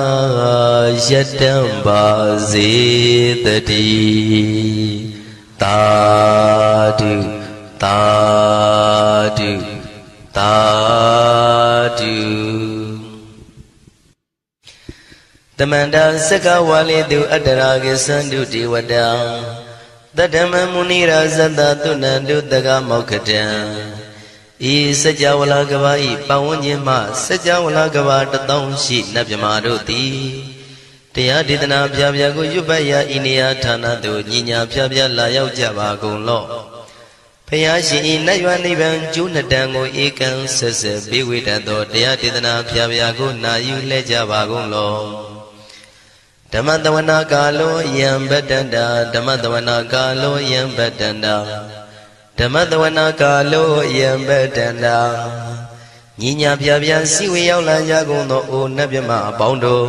ယတံပါစေတတိတာတုတာတုတာတုတမန္တစကဝါလေတုအတ္တရာကိသန္တုဒေဝတာတတမမုနိရာဇတသုဏန္တုတကမောက္ခတံဤစัจ java လကဘာဤပဝန်းကျင်မှစัจ java လကဘာ1000ရှိနတ်မြမာတို့သည်တရားဒေသနာပြပြကိုရွတ်ပတ်ရာဤနေရာဌာနသို့ညီညာပြပြလာရောက်ကြပါကုန်လော့ဘုရားရှင်ဤနတ်ရွာနိဗ္ဗာန်ကျိုးနှစ်တန်ကိုဧကံဆက်ဆက်ပေးဝေတတ်သောတရားဒေသနာပြပြကိုနာယူလှည့်ကြပါကုန်လော့ဓမ္မတဝနာကာလောယံဗတ္တန္တာဓမ္မတဝနာကာလောယံဗတ္တန္တာဓမ္မတဝနာကာလောယံဗတ္တန္တာညီညာပြပြစီဝေရောက်လာကြကုန်သောအိုနတ်မြမအပေါင်းတို့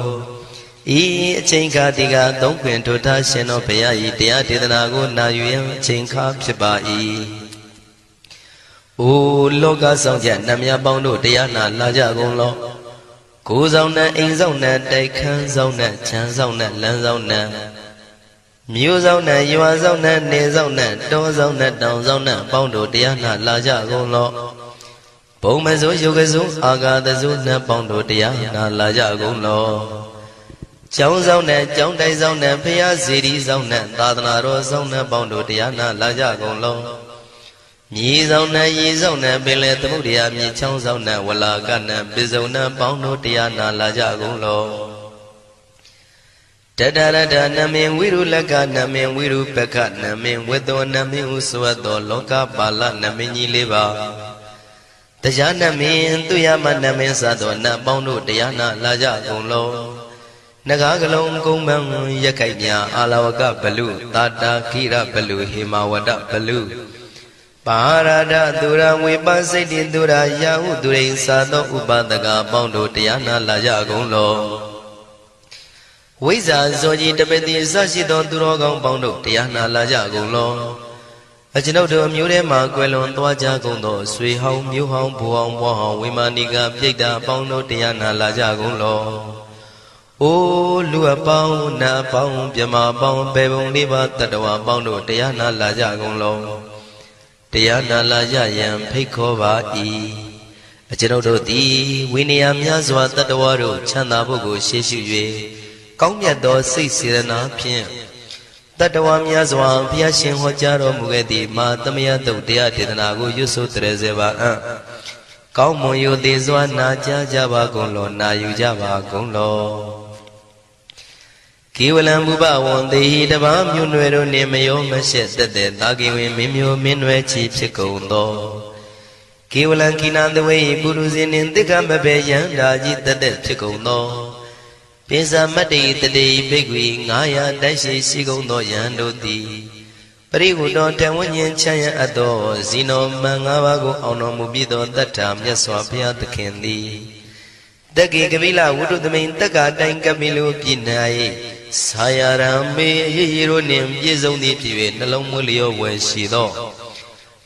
ဤအချိန်ခါတိကသုံးခွင်ထိုထားရှင်တော်ဘုရားဤတရားဒေသနာကိုနာယူရန်အချိန်ခါဖြစ်ပါ၏အိုလောကဆောင်ကြနတ်မြပေါင်းတို့တရားနာလာကြကုန်လောကိုယ်ဆောင်နဲ့အိမ်ဆောင်နဲ့တိုက်ခန်းဆောင်နဲ့ခြံဆောင်နဲ့လမ်းဆောင်နဲ့မြို့ဆောင်နဲ့ရွာဆောင်နဲ့နေဆောင်နဲ့တောဆောင်နဲ့တောင်ဆောင်နဲ့ပေါင်းတို့တရားနာလာကြကုန်လော ဘုံမစိုးယုတ်ကစိုးအာဂါတစိုးနှံပေါင်းတို့တရားနာလာကြကုန်လောကျောင်းဆောင်နဲ့ကျောင်းတိုင်ဆောင်နဲ့ဖရာစီရီဆောင်နဲ့သာသနာတော်ဆောင်နဲ့ပေါင်းတို့တရားနာလာကြကုန်လောမြေဆောင်နဲ့ရေဆောင်နဲ့ပင်လေသမုဒ္ဒရာမြေချောင်းဆောင်နဲ့ဝလာကနဲ့ပိစုံနဲ့ပေါင်းတို့တရားနာလာကြကုန်လောတတရတနမင်ဝိရုလကနမင်ဝိရုပကနမင်ဝေသောနမင်ဥစွတ်သောလောကပါဠနမင်ကြီးလေးပါတရားနမင်သူရမနမင်စသောနတ်ပေါင်းတို့တရားနာလာကြကုန်လောနဂါကလုံးကုံပန်းရခိုက်မြအာလဝကဘလူတာတာခိရဘလူဟေမဝဒဘလူပါရဒသူရဝေပစိတ်တိသူရယာဟုသူရိသာသောဥပဒကပေါင်းတို့တရားနာလာကြကုန်လောဝိဇ္ဇာဇောကြီးတပတိစရှိသောသူတော်ကောင်းပေါင်းတို့တရားနာလာကြကုန်လောအကျွန်ုပ်တို့မျိုးထဲမှာကွယ်လွန်သွားကြကုန်သောဆွေဟောင်းမျိုးဟောင်းဘူဟောင်းဘွားဟောင်းဝိမာနိကပြိတ္တာပေါင်းတို့တရားနာလာကြကုန်လောအိုးလူအပေါင်းနတ်အပေါင်းမြမအပေါင်းပေပုံလေးပါတတဝါပေါင်းတို့တရားနာလာကြကုန်လောတရားနာလာကြရန်ဖိတ်ခေါ်ပါ၏အကျွန်ုပ်တို့သည်ဝိနည်းများစွာတတဝါတို့ချမ်းသာဖို့ကိုရှေ့ရှု၍ကောင်းမြတ်သောစိတ်စေတနာဖြင့်တတဝါများစွာဘုရားရှင်ဟောကြားတော်မူခဲ့သည့်မာသမယတုတ်တရားဒေသနာကိုရွတ်ဆိုတရစေပါအံ့ကောင်းမွန်ရိုသေစွာနာကြားကြပါကုန်လောနာယူကြပါကုန်လောကေဝလံဘုဘဝံတေဟိတဘာမြွနွယ်တို့နှင့်မယောမရှက်သက်သက်သာကေဝင်မင်းမျိုးမင်းနွယ်ချီဖြစ်ကုန်သောကေဝလံကိနာသဝေပုရုဇဉ်နှင့်တိကမဘေယံဓာကြီးသက်သက်ဖြစ်ကုန်သောပိဇာမတ္တိတတိဘိက္ခွေ900တိုက်ရှိရှိကုန်သောယံတို့သည်ပရိဟုတောတံဝဉ္ဉ္ချမ်းရအပ်သောဇီနောမံ5ပါးကိုအောင်တော်မူပြီးသောတတ္ထာမြတ်စွာဘုရားသခင်သည်တက္ကေကပိလဝုဒ္ဓသမိန်တက္ကတိုင်ကပိလုပြည်၌သာယရံမေရေရေတို့နှင့်ပြည့်စုံသည်ဖြစ်၍နှလုံးမွေးလျောဝယ်ရှိသော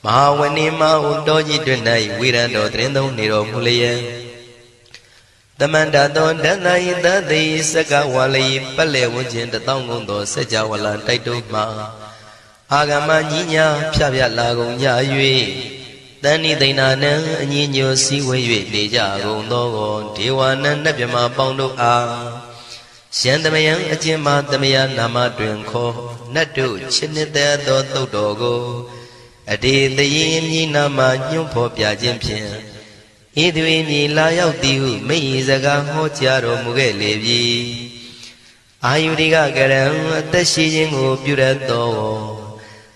မဟာဝဏိမဟုတောကြီးတွင်၌ဝိရံတော်တရင်သုံးနေတော်မူလျက်တမန္တသောဒန္တယိသတိစကဝါလိပက်လေဝန်းကျင်1000ကုန်သောစัจ java လာတိုက်တုမှအာဂမညီညာဖြပြလာကုန်ကြ၍တဏိသိဏနံအညီညွတ်စည်းဝေး၍နေကြကုန်သောဒေဝနံနတ်မြမပေါင်းတို့အားယံတမယံအကျဉ်းမှာတမယနာမတွင်ခေါ်နတ်တို့ချစ်နှစ်သက်သောသုတ်တော်ကိုအတေတယေမြည်နာမညွှန်ဖော်ပြခြင်းဖြင့်ဤသူ၏မြည်လာရောက်သည်ဟုမိတ်စကားဟောကြားတော်မူခဲ့လေပြီအာယုရိကကရံအသက်ရှိခြင်းကိုပြုရသော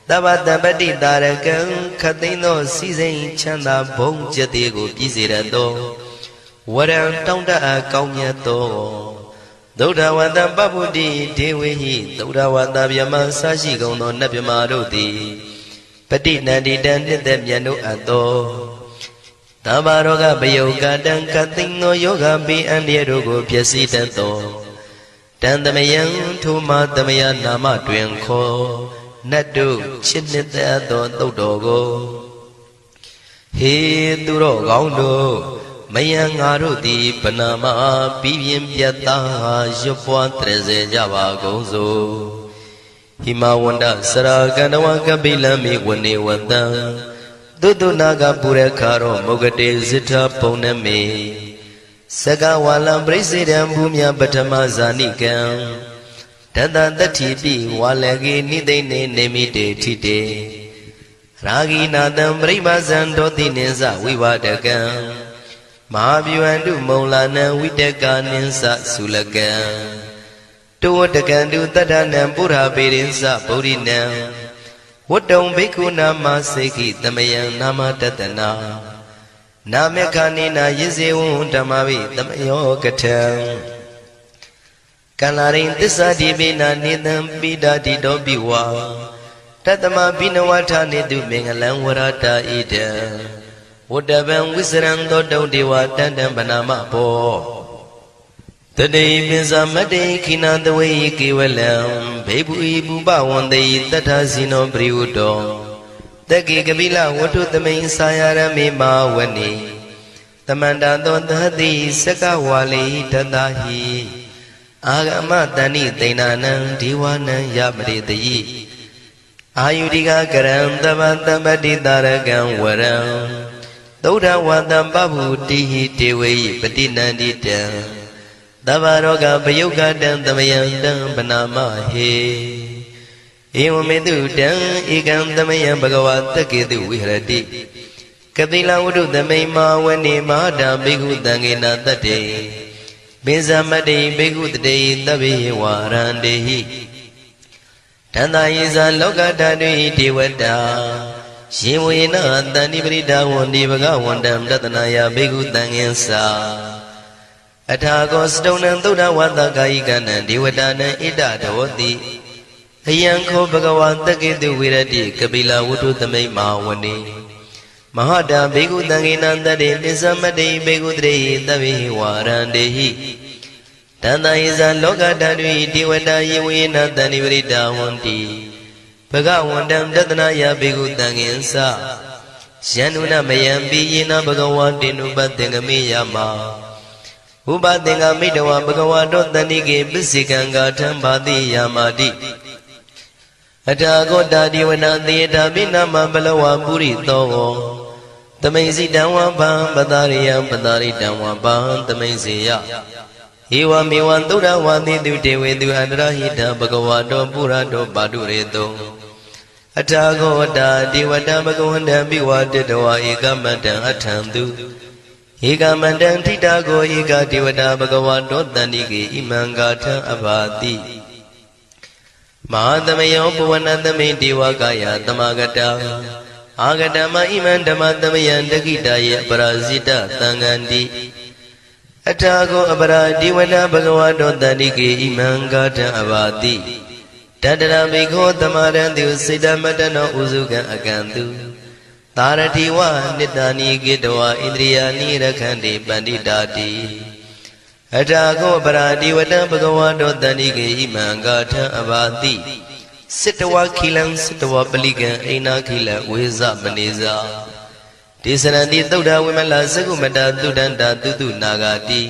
သဗ္ဗတပတိတာရကံခသိန်းသောစီစိန်ချမ်းသာဘုံကျက်သေးကိုပြည့်စေရသောဝရံတောင်းတအပ်ကောင်းမြတ်သောသုဒ္ဓဝတ္တပပ္ပုတိဒေဝေဟိသုဒ္ဓဝတ္တဗျမဆရှိကုန်သောနတ်ဗျမတို့သည်ပတိနန္တိတံနှစ်သက်မြတ်တို့အပ်သောသဗ္ဗရောဂပယုတ်ကတံကသိန်းသောယောဂပိအန္တရာတို့ကိုဖြစ်စေတတ်သောတံသမယံထိုမသမယနာမတွင်ခေါ်နတ်တို့ချစ်နှစ်သက်သောသုတ်တော်ကိုဟေသူတော်ကောင်းတို့မယံငါတို့သည်ပနာမပြီးပြင်းပြတ်သားရွတ်ပွားတရစေကြပါကုန်စို့ဟိမဝန္တစရာကန္တဝကပိလံမိဝနေဝတံသုတုနာကပုရခါရောမုဂတေဇိထပုံနမေစကဝါလံပရိစေတံဘူမြပထမဇာနိကံတတတတိပိဝါလကေနိသိနေနေမိတေထိတေရာဂိနာတံပရိမဇံဒောတိနိသဝိဝဒကံမဟာဗျူဟန္တုမုံလာနံဝိတကာနိသသုလကံတောဝတကံတုတတ္ထနံပုရာပေရိသဗုဒ္ဓိနံဝတ္တုံဘိက္ခုနာမစေခိတမယံနာမတတနာနာမေခာနိနာယဇေဝံဓမ္မဝိတမယောကထံကန္လာရိန်သစ္စာတိပိနာနေတံပိဒာတိတောပိဝါတတမဘိနဝထာနေတုမင်္ဂလံဝရတာဣတံဝတ္တဗံဝိစရံသောတုံဒေဝတန္တံဗနာမဘောတတိပိဇာမတေခိနာတဝေကေဝလံဘေဘူဤဘူပဝန္တေတတ္ထဇိနောပရိဟုတောတက္ကေကပိလဝတ္ထုသမိန်စာယရမေမာဝနေတမန္တသောသတိစကဝါလိတတဟိအာဂမတဏိသိဏနံဒေဝနံယမရိတယိအာယုရိကကရံသဗ္ဗတပ္ပတိတာရကံဝရံသု သုဒ္ဓဝါတံပဗုတိဟိတေဝေယပတိနန္တိတံသဗ္ဗရောဂပယုဂတံသမယံတံပနာမဟေဧဝမေတုတံဧကံသမယံဘဂဝါတကေတုဝိဟရတိကတိလဝတ္ထုသမိမာဝနေမဟာတံဘိက္ခုတံဃေနတတ္တေပိဇမတ္တိဘိက္ခုတတေသဗ္ဗေဝါရန္တေဟိတန္တာယေဇာလောကဓာတုဟိဒေဝတာယေဝေနတန္တိပရိဒါဝန္တိဘဂဝန္တံတတနာယဘိက္ခုတံဃင်္စာအထာကောစတုံနံသုဒ္ဓဝါသကာယိကနံဒေဝတာနံဣဒတောတိအယံခောဘဂဝါတကေတုဝိရတိကပိလဝတ္ထုသမိမာဝနေမဟာတာဘေကုတံဃေနံတတေပိစမတေဘေကုတရေသဗ္ဗေဝါရန္တေဟိတန္တယေဇာလောကဓာတုဟိဒေဝတာယေဝေနတန္တိပရိဒါဝန္တိဘဂဝန္တံတတနာယဘေကုတံဃင်္စာယန္နုနမယံပိယေနဘဂဝါတေနုပသင်္ကမေယမဥပသင်္ကမိတဝဘဂဝါတောတန္တိကေပစ္စေကံဂါထံဘာတိယာမာတိအထာဂောတာဒီဝနာသေတာပိနာမပလဝပုရိသောသမိန်စီတံဝဗံပတာရိယံပတာရိတံဝဗံသမိန်စေယဧဝမေဝံသုဒ္ဓဝါတိတုတေဝေတုအန္တရဟိတဘဂဝါတောပုရတောပါတုရေတောအထာဂောတာဒီဝတံဘဂဝန္တံပိဝါတတဝါဧကမန္တံအထံတုဧကမန္တံထိတာကိုဧကဒေဝတာဘဂဝါတောတန္တိကေဣမံဂါထံအဘာတိမဟာသမယောပဝနသမိဒေဝကာယသမဂတာအာဂတမဣမံဓမ္မသမယံတခိတာယေအပရာဇိတသံဃန္တိအထာကိုအပရာဒီဝနာဘဂဝါတောတန္တိကေဣမံဂါထံအဘာတိတတရမိခောသမရံတုစေတမတနောဥစုကံအကံတုသာရတိဝနိတ္တာနိကေတဝဣန္ဒြိယာနိရခန္တိပန္တိတာတိအထာကောပရာဒီဝတံဘဂဝါတောတန္တိကေဣမံဂါထံအဘာတိစိတဝခိလံစိတဝပလိကံအိနာခိလဝေဇမနေဇာဒေသရန္တိသုဒ္ဓဝိမလသကုမတသုဒန္တာတုတုနာဂတိ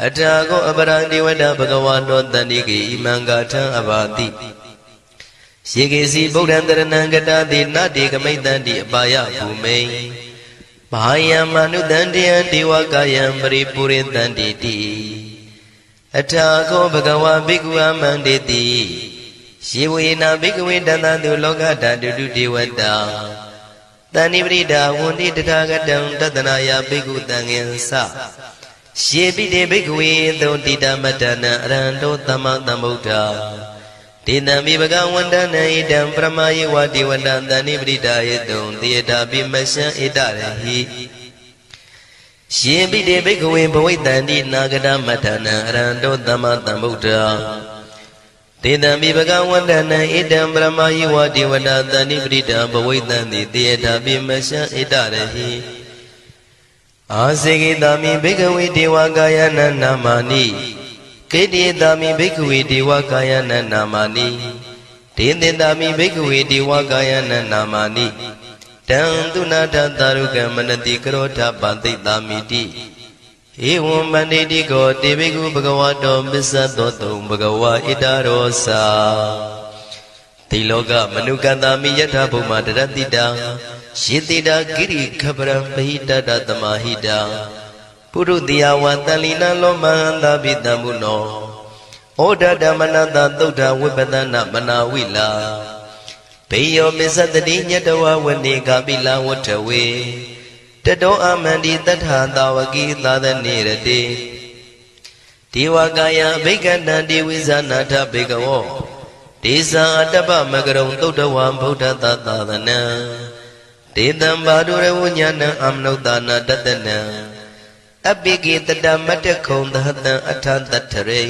အထာကောအပရာဒီဝတံဘဂဝါတောတန္တိကေဣမံဂါထံအဘာတိယေကေစီဗုဒ္ဓံတရဏံကတာတိနတေကမိတ္တန္တိအပါယဘူမိန်ဘာယံမနုတန္တယံဒေဝကာယံပရိပုရိတန္တိတိအထာခောဘဂဝါဘိက္ခုအမန္တေတိယေဝေနဘိက္ခဝေတန္တတုလောကဓာတုတုဒေဝတာတဏိပရိဒါဝန္တိတထာဂတံတတနာယဘိက္ခုတံဃင်္စယေပိတေဘိက္ခဝေသုတိတမတ္တနံအရဟံတောသမ္မာသမ္ဗုဒ္ဓဒေနံမိဘဂဝန္တနံဣတံပရမယေဝတိဝတံတဏိပရိဒါယေတုံသေတာပိမရှံဣတရဟိယေပိတေဘိက္ခဝေဘဝိတန္တိနာဂတမတ္တနံအရဟံတောသမ္မာသမ္ဗုဒ္ဓဒေနံမိဘဂဝန္တနံဣတံပရမယေဝတိဝတံတဏိပရိဒါဘဝိတန္တိသေတာပိမရှံဣတရဟိအာစေကိတာမိဘိက္ခဝေဒေဝကာယနံနာမာနိကေတိတာမိဘိက္ခဝေဒေဝကာယနံနာမာနိဒေသင်တာမိဘိက္ခဝေဒေဝကာယနံနာမာနိတံသူနာထသာရုကံမနတိကရောထပတိတာမိတိဧဝံမန္တိတိကောတေဘိက္ခုဘဂဝါတောပစ္စသောတုံဘဂဝါဣတရောစာတိလောကမနုကတာမိယထာဘုမတရတိတာယေတိတာဂိရိခပရံပဟိတတသမာဟိတာပုရုတိယဝတန်လီနလောမဟန္တာပိတံမုနောဩဒဓမ္မနတသုဒ္ဓဝိပဒနာမနာဝိလာဘေယောမစ္စတတိညတဝဝနေကပိလဝထဝေတတောအမန္တိတထာတာဝကိသာသနေရတိဒေဝကာယဘိက္ခန္တံဒေဝိဇာနာထဘေကဝောဒေဇာအတ္တပမကရုံသုဒ္ဓဝံဗုဒ္ဓသာသနံဒေတံဘာဒုရဝဉာဏံအမနုဿာနာတတနံအပိကိတတမတ္တခုံသဟတံအထတထရေ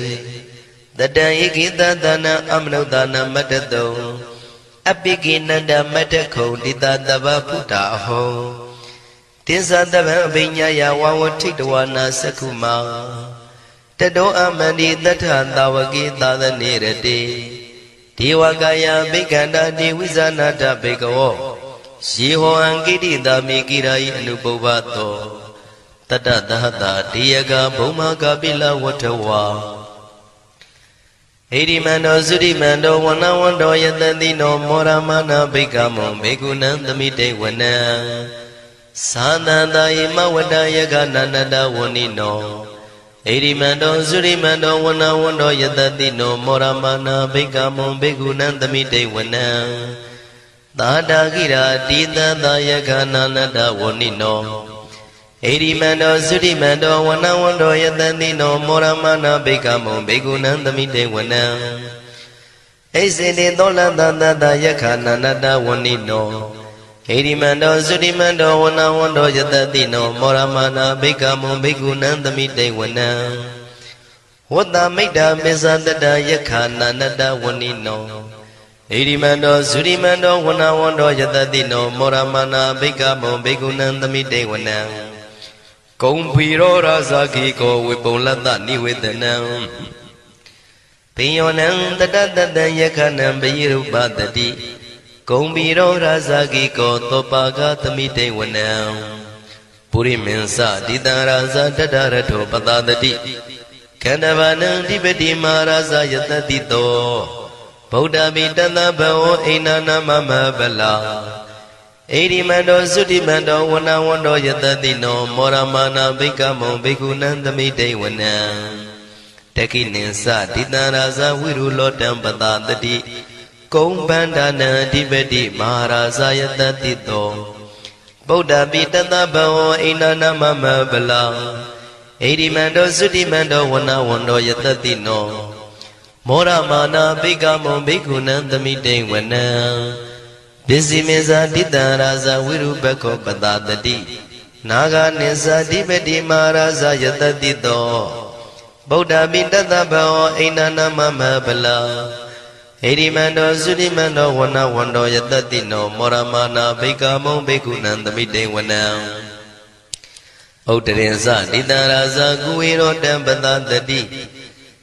တတံဧကိတသနာအမနုဿာနာမတ္တတုံအပိကိနန္ဒမတ္တခုံတိတတဗ္ဗဖုတာဟောတိသတဗံအဘိညာယဝဝထိတဝနာသက္ခုမာတတောအမန္တိတထသာဝကိသာသနေရတိဒေဝကာယဘိက္ခန္တာဒေဝိဇာနာထဘေကဝောယေဟောအံကိတိတာမိကိရာယိအနုပုဗ္ဗတောတတသဟတာဒေယကဘုံမကပိလဝထဝါဣရိမန္တောသုရိမန္တောဝနဝန္တောယတတိနောမောရမနာဘိက္ခမောဘေကုဏံသမိတေဝနံ Sananda ima wada yaga nanada wanino Erimando Zurimando wana wando yadadino Moramana Begamon Begunandamite wana Dadagira Dida Dayaga nanada wanino Erimando Zurimando wana wando yadadino Moramana Begamon Begunandamite wana Ezede dola dada yaga nanada wanino Erimando Zurimando wana wando yadadino Moramana Begamon Begunandamite wana Wada Maida Mezadada Yakana Nada Wanino Erimando Zurimando wana wando yadadino Moramana Begamon Begunandamite wana Kumpiro Razaki ko Wipolada Niwedana Piyonan Dada Yakana Beyirubadadi Kumbiro Razaki ko Topaga Tamite wana Puri Mensa Dida Raza Dadarato Padadadi Kandavana Dibedi Maharaza Yatadito Buddha Bidana Bao Einana Mama Bala Erimando Zutimando wana wando yatadino Moramana Begamon Begunandamite wana Teki Ninsa Dida Raza Wiru Lotam Padadadi Kumbandana Dibedi Maharaza Yatadito Buddha Bidana Bao Einana Mama Bala Erimando Zutimando wana wando yatadino Moramana Begamon Begunandamite wana Bizimeza Dida Raza Wirubeko Padadadi Naga Nisa Dibedi Maharaza Yatadito Buddha Bidana Bao Einana Mama Bala Erimando Zutimando wana wando yatadino Moramana Begamon Begunandamite wana Uttarinsa Dida Raza Guwiro Dampadadadi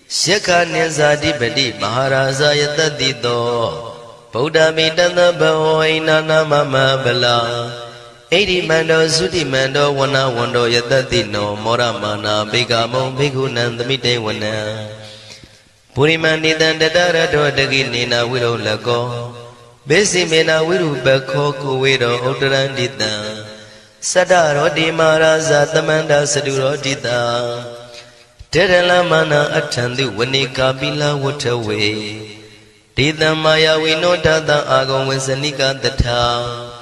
Shekha Nisa Dibedi Maharaza Yatadito Buddha Bidana Bao Einana Mama Bala Erimando Zutimando wana wando yatadino Moramana Begamon Begunandamite wana Purimanidan Dadarato Daginina Wiro Lago Besimena Wiru Beko Kuwiro Uttarandita Sadaro Di Maharaza Tamanda Saduro Dita Teralamana Attandu Wanika Bila Watawe Dita Maya Winodata Agon Wensanika Data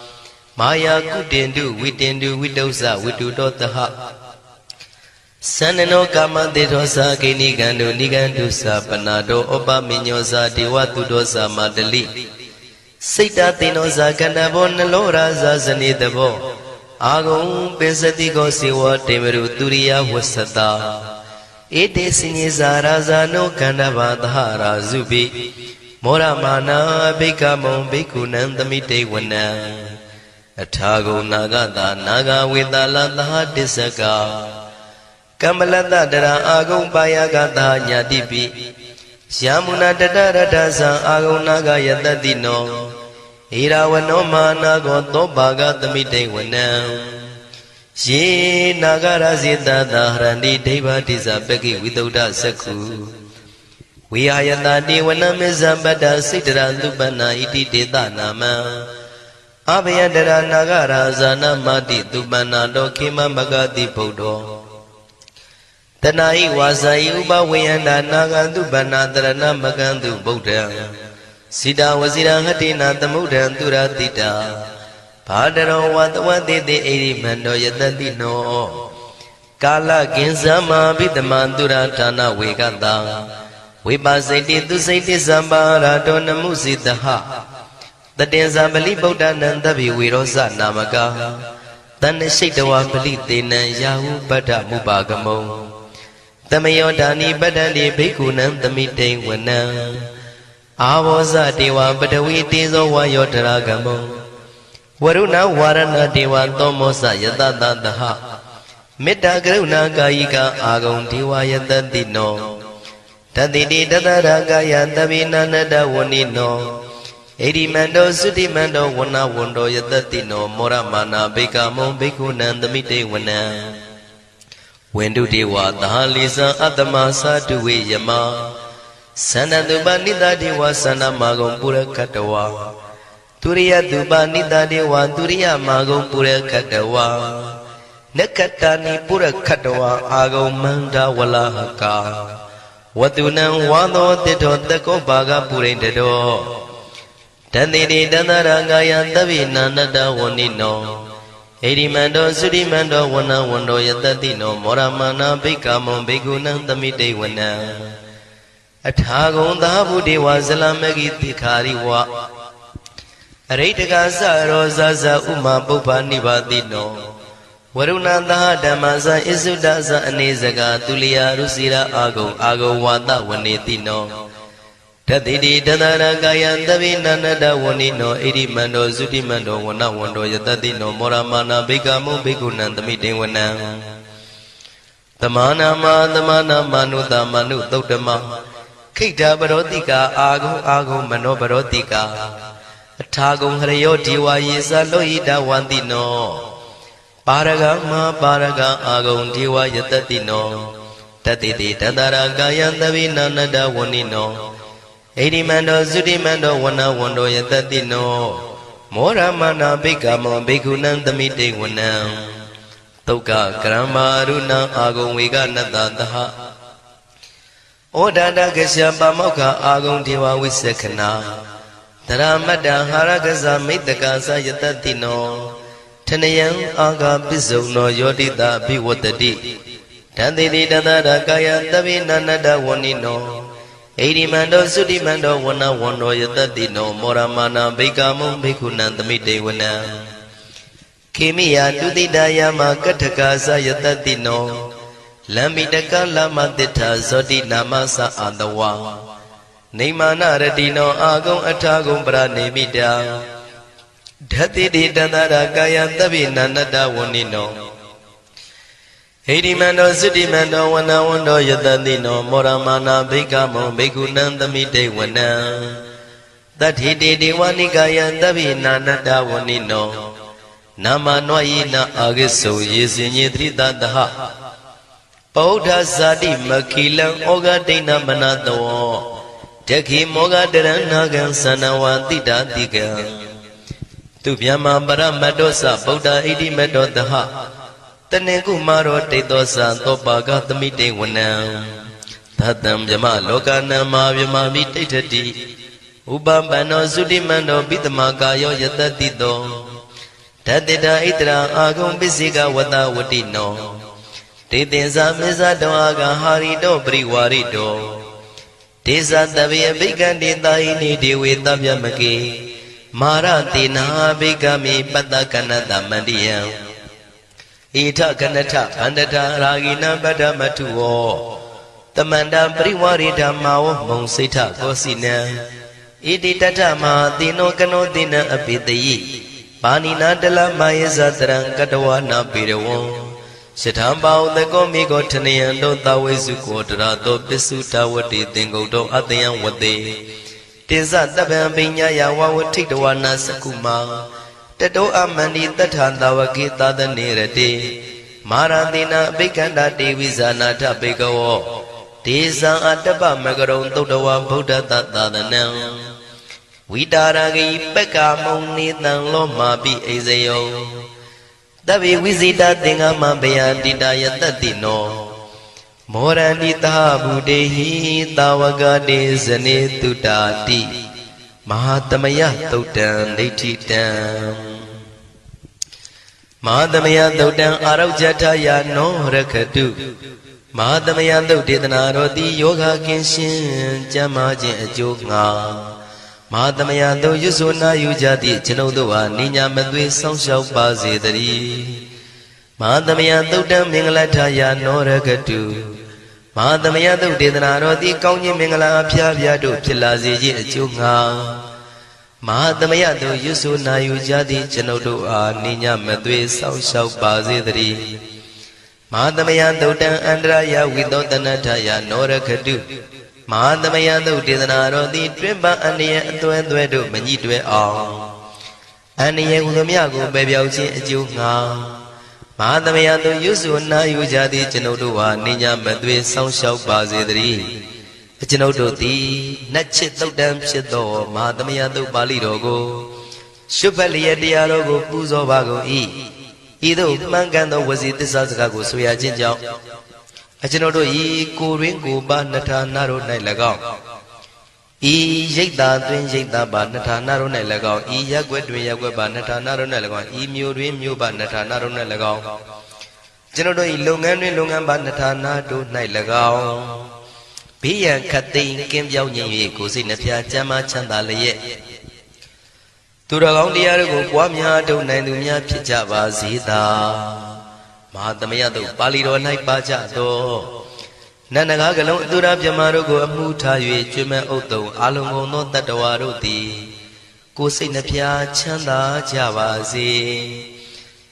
Maya Kutindu Widosa Widudotaha Sanano Kama Dedosa Kinigando Nigandusa Panado Opa Minyosa Diwatudosa Madali Sita Tinosa Kandabon Lora Zazanidabo Agon Pensatigo Siwa Temeru Turiya Wasata Ete Sinisa Raza no Kandavadhara Zubi Moramana Begamon Begunandamite wana Atago Nagada Naga Vidala Disaka Kamalata Dara Agon Bayagata Nyadibi Syamuna Dadarasa Agon Naga Yatadino Irawano Manago Tobaga Tamite wana Ye Nagara Zita Dahrandi Deva Tisabeki Withoda Saku We ayata dewana mizambada sidra lubana iti deta nama Abhyadara nagara zana mati tubana dokima magati podo Tanai wasai uba weyanda naga tubana dharana magantu buddha Sida wasira hatina tamuddha turatita Bhadaro watawatete eri mando yatadino Kala kinsama vidamandura thana vegata Vipasiti Tusiti Sambara Dona Musitaha Tatenza Bali Buddha Nandavi Virosa Namaka Tana Shaitawa Bali Tena Yahu Bada Mubagamo Tamayodani Badani Bikunan Tamite Wana Avosa Dewa Badawi Tizo Wayotaragamo Varuna Varana Dewa Tomosa Yatadaha Metta Karuna Kayika Agon Dewa Yatadino Tadidi Dadaragaya Davina Nada Wanino Erimando Sutimando Wana Wando Yatatino Moramana Begamon Bekunandamite Wana Wendu Dewa Tahalisa Atamasa Duwe Yama Sanadubani Dewa Sana Magom Pura Katawa Turiya duba nita dewa turiya magong pura katawa Nakatani pura katawa agong manda wala haka Watunang wado tito tako baga purin tito Tandini dandarangaya tabi nanada wanino Edimando sudimando wana wando yatatino Moramana bikamo bigunang tamite wana Atagong dabu dewa salamagi tikhari wa Aritaka rosa za uma bupa nibadino Warunanda damasa isudasa anezaga tulia rusira ago wata wanetino Tatidi dadara gaya tabi nanada wanino Edimando sudimando wana wando yatatino Moramana bikamo bikunan tamite wana Tamana manuta manu tautama Kita barotika ago mano barotika Atagong harayo diwa yesa loida wandino Paraga agong diwa yatatino Tatiti tatara gaya tabi nanada wanino Edimando sudimando wana wando yatatino Moramana bikamo bikunan tamite wana Tauka karama runa agong wega natataha Odada gasya pamoka agong diwa wisekana Dharamada haragasa mittakasa yatatino Tanayan aga bisono yodita biwatati Tandidi dadara kaya tabi nanada wanino Edimando sudimando wana wando yatatino Moramana bikamo bikunan tamite wana Kimiya dudidaya makatakasa yatatino Lambitaka lama tita zodi namasa adawa Neimana radino agong atagong pranimida Dhatidi dadara kaya tabi nanada wanino Edimando sudimando wana wando yatatino Moramana bikamo bikunan tamite wana Tathidi diwani kaya tabi nanada wanino Nama noyina agiso yesinye trita daha Paudha sadi makilang oga dina manatawo Daki moga deranagan sanawati datika Tupyama para madosa Paudha idi madotaha Taneku maro tetosa topaga tamite wana Tatam jama lokana mavyama vititati Ubambano sudimando bitamakayo yatatito Tatita itra agong bisika wata watino Titinsa misa doaga harito priwarito Tisa tabi abikandi taini diwi tabyamaki Maratina abikami patakanata mandiya Ita kanata pandata ragina badamatuo Tamanda priwarita mao monsita kosina Iti tata mahatino kanotina apitayi Panina dala mayasa tarang katawana pirawo Sithambao thako miko thanayando tawesu kodarato pisu tawati tingoto atayan wate Tinsa taban pinyaya wawatiktawana sakuma Tato amani tathantawaki tadanirate Maratina bikanda devizana tapikawo Tisa atapa magarong totawa buddha tatadanam Vidaragi pekamoni tang loma bi ezayo Tabi visita tinga mabaya didaya tatino Morandita budehi tawagade zane tutati Mahatamaya tautan detitam Mahatamaya tautan araujataya no rakatu Mahatamaya tautitana roti yoga kinshin jamajin ajoga Mahatamaya do yusuna yujati chinodowa ninya madwe songshau pazedari Mahatamaya tautan mingalataya no rakatu Mahatamaya tautitana roti kaunyi mingala pyapyado philaseji ajoga Mahatamaya do yusuna yujati chinodowa ninya madwe songshau pazedari Mahatamaya tautan andraya vidotanataya no rakatu Mahatamaya tautitana roti twimba aniya atwetwedo manyitwe aung Aniya udamya ko bebyauchin ajoga Mahatamaya do yusuna yujati chinodowa ninya madwe songshau pazedari Chinodo ti natchit tautan phit do Mahatamaya do pali ro ko ရှုပ်ဖက်လျက်တရားတော်ကိုပူဇော်ပါကုန်၏ဤသို့မှန်ကန်သောဝစီသစ္စာစကားကိုဆိုရခြင်းကြောင့်အကျွန်ုပ်တို့ဤကိုရင်းကိုပါနှထာနာတို့၌၎င်းဤရိတ်တာတွင်ရိတ်တာပါနှထာနာတို့၌၎င်းဤရက်ွက်တွင်ရက်ွက်ပါနှထာနာတို့၌၎င်းဤမျိုးတွင်မျိုးပါနှထာနာတို့၌၎င်းကျွန်ုပ်တို့ဤလုပ်ငန်းတွင်လုပ်ငန်းပါနှထာနာတို့၌၎င်းဘေးရန်ခတ်သိမ်းကင်းပြောင်းခြင်း၍ကိုယ်စိတ်နှဖျားချမ်းသာချမ်းသာလျက်သူတော်ကောင်းတရားတို့ကိုပွားများထုတ်နိုင်သူများဖြစ်ကြပါစေသာမဟာသမယတုပါဠိတော်၌ပါကြသောနန္ဒကားကလုံးအတုရပြမတို့ကိုအမှုထား၍ကျွမ်းမဲ့ဥတုံအာလုံကုန်သောတတ္တဝါတို့သည်ကိုယ်စိတ်နှဖျားချမ်းသာကြပါစေ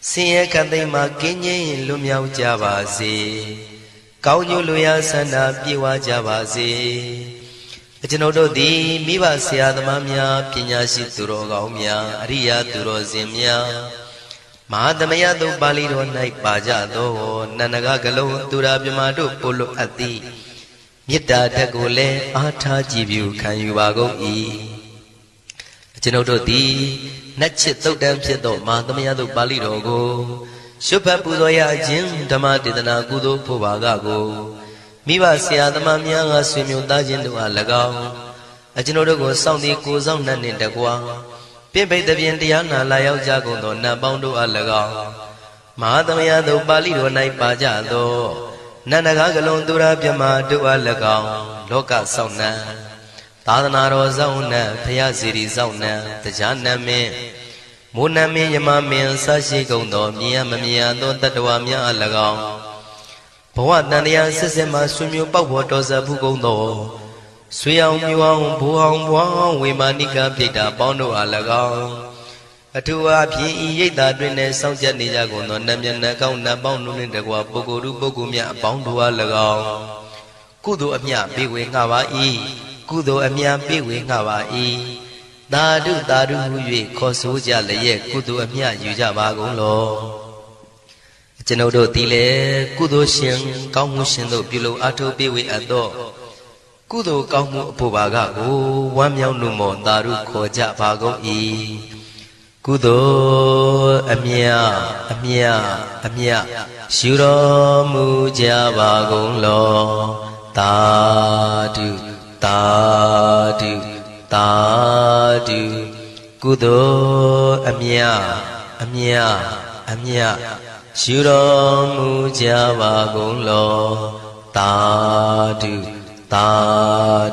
ဆင်းရဲခတ်သိမ်းမှကင်းငြိမ်းလွတ်မြောက်ကြပါစေကောင်းကျိုးလူရဆန္ဒပြေဝကြပါစေအကျွန်ုပ်တို့သည်မိဘဆရာသမားများပညာရှိသူတော်ကောင်းများအရိယာသူတော်စင်များမဟာသမယတုပါဠိတော်၌ပါကြသောနန္ဒကကလုံးသူရာပြမတို့ပို့လို့အပ်သည်မေတ္တာဓာတ်ကိုလည်းအားထားကြည်ပြုခံယူပါကုန်၏အကျွန်ုပ်တို့သည်နတ်ချစ်သုတ်တံဖြစ်သောမဟာသမယတုပါဠိတော်ကိုရှုဖတ်ပူဇော်ရခြင်းဓမ္မဒေသနာကုသိုလ်ဖို့ပါကကိုမိဘဆရာသမားများကဆွေမျိုးသားချင်းတို့အား၎င်းအကျွန်ုပ်တို့ကိုစောင့်တည်ကိုဆောင်နှံ့နှင့်တကွာပြိပိတ်တပြင်တရားနာလာရောက်ကြကုန်သောနတ်ပေါင်းတို့အား၎င်းမဟာသမယတုပါဠိတော်၌ပါကြသောနန္ဒကားကလုံးသူရာပြမတို့အား၎င်းလောကဆောင်နှံသာသနာတော်ဆောင်နှံဖရာစီရီဆောင်နှံတရားနမင်းမိုးနမင်းယမမင်းဆရှိကုန်သောမြင်ရမမြင်ရသောတတ္တဝါများအား၎င်းဘဝတန်တရားဆက်ဆက်မှဆွေမျိုးပေါက်ပေါ်တော်ဆက်ဖူးကုန်သောဆွေအောင်မြူအောင်ဘိုးအောင်ဘွားအောင်ဝေမာနိကပြိတ္တာပေါင်းတို့အား၎င်းအထူးအားဖြင့်ဤရိတ်တာတွင်လည်းစောင့်ကြနေကြကုန်သောနတ်မြတ်နတ်ကောင်းနတ်ပေါင်းတို့နှင့်တကွာပုဂ္ဂိုလ်လူပုဂ္ဂိုလ်များအပေါင်းတို့အား၎င်းကုသိုလ်အမြပေးဝေငှပါ၏ကုသိုလ်အမြပေးဝေငှပါ၏သာဓုသာဓုဟု၍ခေါ်ဆိုကြလျက်ကုသိုလ်အမြယူကြပါကုန်လောကျွန်ုပ်တို့သည်လည်းကုသိုလ်ရှင်ကောင်းမှုရှင်တို့ပြုလုပ်အားထုတ်ပေးဝေအပ်သောကုသိုလ်ကောင်းမှုအဖို့ပါကကိုဝမ်းမြောက်လို့မောသာဓုခေါ်ကြပါကုန်၏ကုသိုလ်အမြအမြအမြရှုတော်မူကြပါကုန်လောသာဓုသာဓုသာဓုကုသိုလ်အမြအမြအမြရှုတော်မူကြပါကုန်လောသာဓုသာ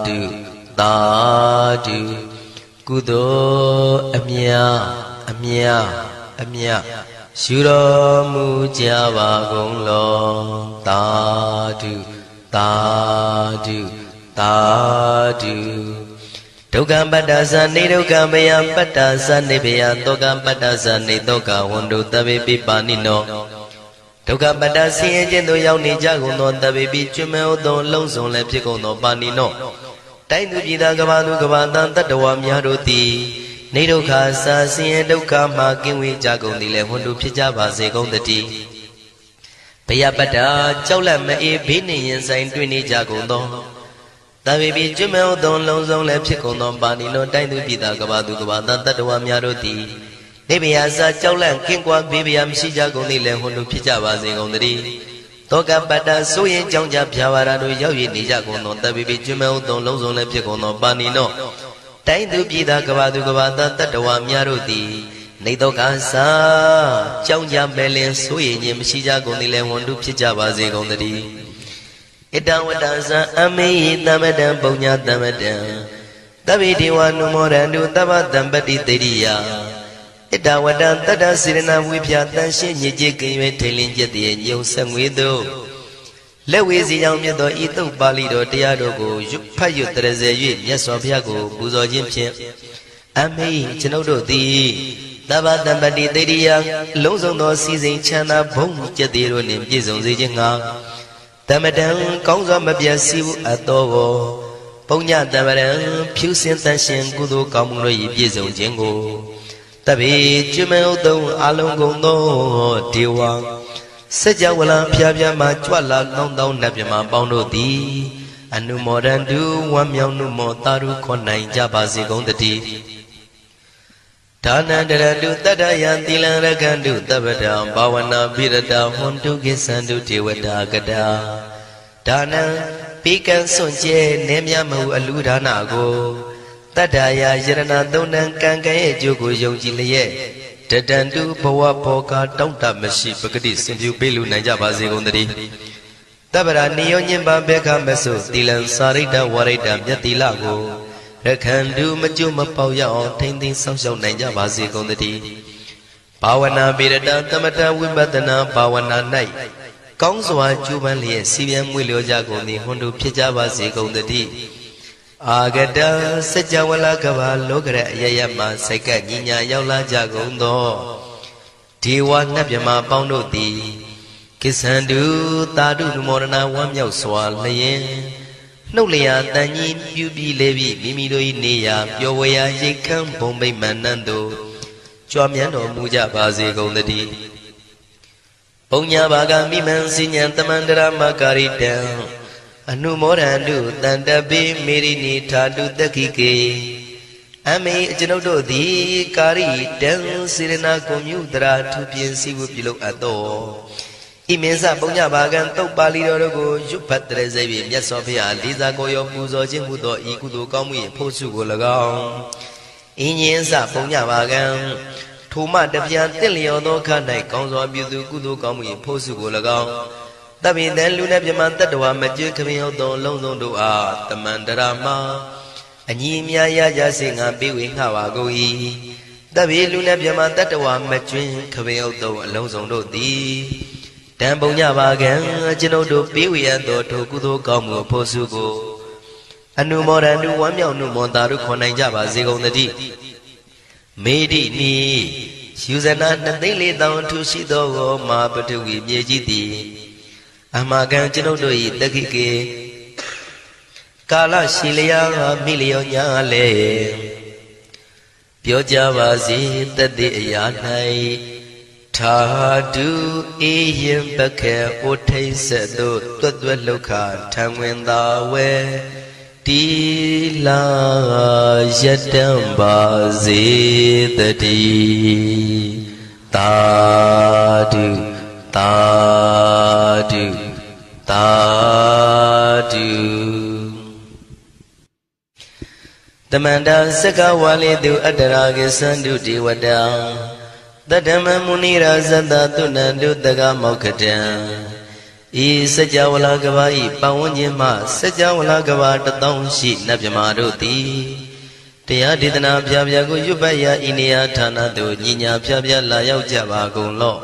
ဓုသာဓုကုသိုလ်အမြအမြအမြရှုတော်မူကြပါကုန်လောသာဓုသာဓုသာဓုဒုက္ခပတ္တသနေဒုက္ခမယပတ္တသနေဘယတောကပတ္တသနေတောကဝန္တုတဗေပိပါဏိနောဒုက္ခပတ္တဆင်းရဲခြင်းတို့ရောက်နေကြကုန်သောတဗေပိကျွမ်းမဲ့သောလုံးစုံလည်းဖြစ်ကုန်သောပါဏိနောတိုင်းသူပြည်သားကဘာသူကဘာတန်တတ္တဝါများတို့သည်နေဒုက္ခစာဆင်းရဲဒုက္ခမှကင်းဝေးကြကုန်သည်လည်းဝန္တုဖြစ်ကြပါစေကုန်တည်းဘယပတ္တကြောက်လန့်မအေးဘေးနှင့်ရင်ဆိုင်တွေ့နေကြကုန်သောတဗေပိကျွမ်းမဲ့သောလုံးစုံလည်းဖြစ်ကုန်သောပါဏိနောတိုင်းသူပြည်သားကဘာသူကဘာတန်တတ္တဝါများတို့သည်နေဗျာစာကြောက်လန့်ကင်းကွာဘေးဗျာမရှိကြကုန်သည်လည်းဟွန်တို့ဖြစ်ကြပါစေကုန်သတည်းတောကပတ္တဆိုရင်ကြောင့်ကြဖြာပါရာတို့ရောက်ရနေကြကုန်သောတဗေပိကျွမ်းမဲ့သောလုံးစုံလည်းဖြစ်ကုန်သောပါဏိနောတိုင်းသူပြည်သားကဘာသူကဘာတန်တတ္တဝါများတို့သည်နေတောကစာကြောင့်ကြမဲ့လင်ဆိုရင်ခြင်းမရှိကြကုန်သည်လည်းဟွန်တို့ဖြစ်ကြပါစေကုန်သတည်းဣတဝတ္တဇံအမေယတမတံပုညတမတံတဗေဒေဝနုမောရန္တုတဗ္ဗတံပတိတေရိယဣတဝတ္တတတ္တစေရဏဝိဖြာတန်ရှင်းညစ်ကြေးကင်း၍ထိန်လင်းကျက်တည်းညုံဆက်ငွေတို့လက်ဝေစီကြောင့်မြတ်သောဤသုတ်ပါဠိတော်တရားတော်ကိုဖတ်ရွတ်တရစေ၍မြတ်စွာဘုရားကိုပူဇော်ခြင်းဖြင့်အမေကျွန်ုပ်တို့သည်တဗ္ဗတံပတိတေရိယလုံးစုံသောစီစဉ်ချမ်းသာဘုံကျက်တည်းတို့နှင့်ပြည့်စုံစေခြင်းငှာတမတံကောင်းစွာမပြတ်စီဘူးအတော်ကိုပုညတမရံဖြူစင်တန်ရှင်ကုသိုလ်ကောင်းမှုတို့၏ပြည့်စုံခြင်းကိုတဗေကျွမ်းမဲ့ဥတုံအလုံးကုန်သောဒေဝစัจ java လံဖျားဖျားမှကြွလာကောင်းသောနတ်မြမပေါင်းတို့သည်အနုမောဒန္တုဝမ်းမြောက်နှုမောတာရုခေါ်နိုင်ကြပါစေကုန်တည်းဒ ဒါနန္တရတုတတ္တယံသီလံရကန္တုတပ္ပတံဘာဝနာပိရတဟွန်တုကိသန္တုဒေဝတာကတာဒါနံပိကံစွန့်ကျဲနေမြမဟုအလူဒါနကိုတတ္တယာယရဏသုံးတန်ကံကံရဲ့အကျိုးကိုယုံကြည်လျက်တတန္တုဘဝဘောကတောင့်တမရှိပဂတိစင်ပြုပေးလူနိုင်ကြပါစေကုန်သတည်းတပ္ပရာနိယောညင်ပါဘေခမဆုသီလံစာရိတ္တဝရိတ္တမြတ်တိလကိုရခန္တုမကျွမပေါရအောင်ထိမ့်သိမ်းဆောင်ရှောက်နိုင်ကြပါစေကုန်သတည်းဘာဝနာပိရတသမထဝိပဿနာဘာဝနာ၌ကောင်းစွာကျူးပန်းလျက်စီပြန်မွေလျောကြကုန်သည်ဟွန်တို့ဖြစ်ကြပါစေကုန်သတည်းအာဂတစัจ java လကဘာလောကရအယယမစိတ်ကညီညာရောက်လာကြကုန်သောဒေဝနတ်မြမပေါင်းတို့သည်ကိစ္ဆန္တုသာဓုနမောဒနာဝမ်းမြောက်စွာလျင်နှုတ်လျာတန်ကြီးပြုပြီးလေပြီးမိမိတို့၏နေရာပျော်ဝေရာရိတ်ခမ်းဘုံဗိမာန်နှံတို့ကြွားမြန်းတော်မူကြပါစေကုန်သတည်းပုံညာဘာဂမိမံစိညာတမန္တရမကာရိတံအနုမောဒန္တုတန်တပိမေရိနိထာတုတက္ခိကေအမေအကျွန်ုပ်တို့သည်ကာရိတံစေရနာကွန်မြူတရာထူပြင်းစီဝပြုလုပ်အပ်သောဣမင်းစပုံညာဘာဂံတုတ်ပါဠိတော်တို့ကိုရွတ်ဖတ်တဲ့စိတ်ဖြင့်မြတ်စွာဘုရားလေးစားကိုရောပူဇော်ခြင်းမှုသောဤကုသိုလ်ကောင်းမှု၏ဖို့စုကို၎င်းအင်းရင်စပုံညာဘာဂံထိုမှတပြားတင့်လျော်သောခ၌ကောင်းစွာပြုသူကုသိုလ်ကောင်းမှု၏ဖို့စုကို၎င်းတပိတံလူနဲ့ပြမတတ္တဝါမကျွခမင်းဟုတ်သောလုံးစုံတို့အားတမန္တရာမှာအညီအမြရကြစေငါပေးဝေငှပါကုန်၏တပိလူနဲ့ပြမတတ္တဝါမကျွင်းခမင်းဟုတ်သောအလုံးစုံတို့သည်တံပုံညပါကံကျွန်ုပ်တို့ပေးဝေရသောထိုကုသိုလ်ကောင်းမှုဖို့စုကိုအနုမောဒန္တုဝမ်းမြောက်နှုမောတာတို့ခေါ်နိုင်ကြပါစေကုန်သတည်းမေဒိနိယူဇနာ2,400,000ထူရှိသောမာပထဝီမြေကြီးသည်အမကံကျွန်ုပ်တို့၏တက္ခိကေကာလရှိလျာမိလျောညာလေပြောကြပါစေတတိအရာ၌ထာတုအေယံပခေဩထိတ်ဆက်တို့တွတ်တွတ်လောက်ခထံဝင်သာဝဲတီလာယတံပါစေတတိသာဓုသာဓုသာဓုတမန္တစကဝါလေတုအတ္တရာကိသန္တုဒေဝတာတတ္တမမုနိရာဇတသုဏန္တုတကမောက္ခတံဤစัจ java လကဘာဤပတ်ဝန်းကျင်မှစัจ java လကဘာ1000ရှိနတ်မြမာတို့သည်တရားဒေသနာပြပြကိုရွတ်ပတ်ရာဤနေရာဌာနသို့ညီညာပြပြလာရောက်ကြပါကုန်လော့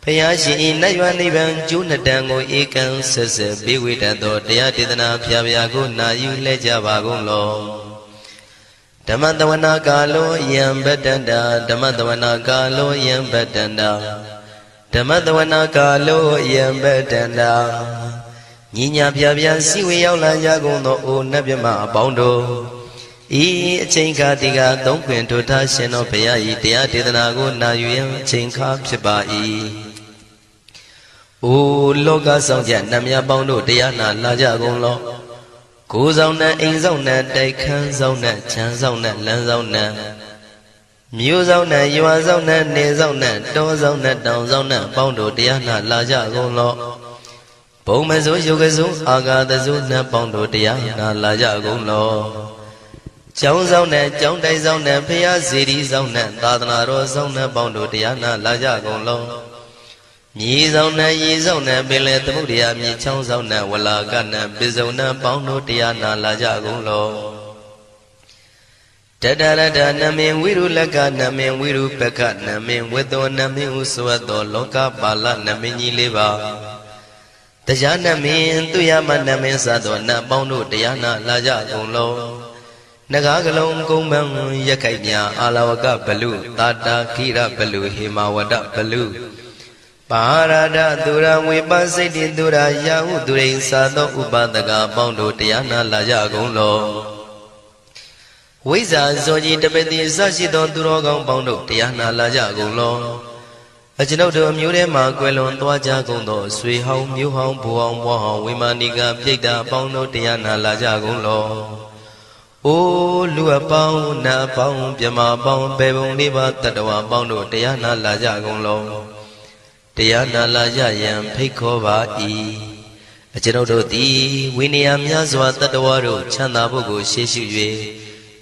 ဘုရားရှင်ဤနတ်ရွာနိဗ္ဗာန်ကျိုးနှစ်တန်ကိုဧကံဆက်ဆက်ပေးဝေတတ်သောတရားဒေသနာပြပြကိုနာယူလဲကြပါကုန်လော့ဓမ္မတဝနာကာလောယံဗတ္တန္တာဓမ္မတဝနာကာလောယံဗတ္တန္တာဓမ္မတဝနာကာလောယံဗတ္တန္တာညီညာပြပြစီဝေရောက်လာကြကုန်သောအိုနတ်မြမအပေါင်းတို့ဤအချိန်ခါတိကသုံးခွင်ထိုထားရှင်တော်ဘုရားဤတရားဒေသနာကိုနာယူရန်အချိန်ခါဖြစ်ပါ၏အိုလောကဆောင်ကြနတ်မြတ်ပေါင်းတို့တရားနာလာကြကုန်လောကိုယ်ဆောင်နဲ့အိမ်ဆောင်နဲ့တိုက်ခန်းဆောင်နဲ့ခြံဆောင်နဲ့လမ်းဆောင်နဲ့မြို့ဆောင်နဲ့ရွာဆောင်နဲ့နေဆောင်နဲ့တောဆောင်နဲ့တောင်ဆောင်နဲ့ပေါင်းတို့တရားနာလာကြကုန်လောဘုံမစိုးယုတ်ကစိုးအာဂါတစိုးနဲ့ပေါင်းတို့တရားနာလာကြကုန်လောကျောင်းဆောင်နဲ့ကျောင်းတိုက်ဆောင်နဲ့ဖရာစေတီဆောင်နဲ့သာသနာတော်ဆောင်နဲ့ပေါင်းတို့တရားနာလာကြကုန်လောမြေဆောင်နဲ့ရေဆောင်နဲ့ပင်လယ်သမုဒ္ဒရာမြေချောင်းဆောင်နဲ့ဝလာကနဲ့ပိစုံနဲ့ပေါင်းတို့တရားနာလာကြကုန်လောတတရတနမင်ဝိရုလကနမင်ဝိရုပကနမင်ဝေသောနမင်ဟုဆိုသောလောကပါဠနမင်ကြီးလေးပါတရားနမင်သူရမနမင်စသောနတ်ပေါင်းတို့တရားနာလာကြကုန်လောနဂါကလုံးကုံပံရက်ခိုက်မြအာလဝကဘလူတာတာခိရဘလူဟေမဝဒဘလူပါရဒသူရဝေပစိတ်တိသူရယာဟုသူရိန်သာသောဥပဒကပေါင်းတို့တရားနာလာကြကုန်လောဝိဇ္ဇာဇောကြီးတပတိစရှိသောသူတော်ကောင်းပေါင်းတို့တရားနာလာကြကုန်လောအကျွန်ုပ်တို့အမျိုးထဲမှကွယ်လွန်သွားကြကုန်သောဆွေဟောင်းမျိုးဟောင်းဘူဟောင်းဘွားဟောင်းဝိမာနိကပြိတ္တာပေါင်းတို့တရားနာလာကြကုန်လောဩ အိုးလူအပေါင်းနတ်အပေါင်းမြမအပေါင်းဘေဘုံလေးပါတတ္တဝါအပေါင်းတို့တရားနာလာကြကုန်လုံးတရားနာလာကြရန်ဖိတ်ခေါ်ပါ၏အကျွန်ုပ်တို့သည်ဝိနည်းများစွာတတ္တဝါတို့ချမ်းသာဖို့ကိုရှေ့ရှု၍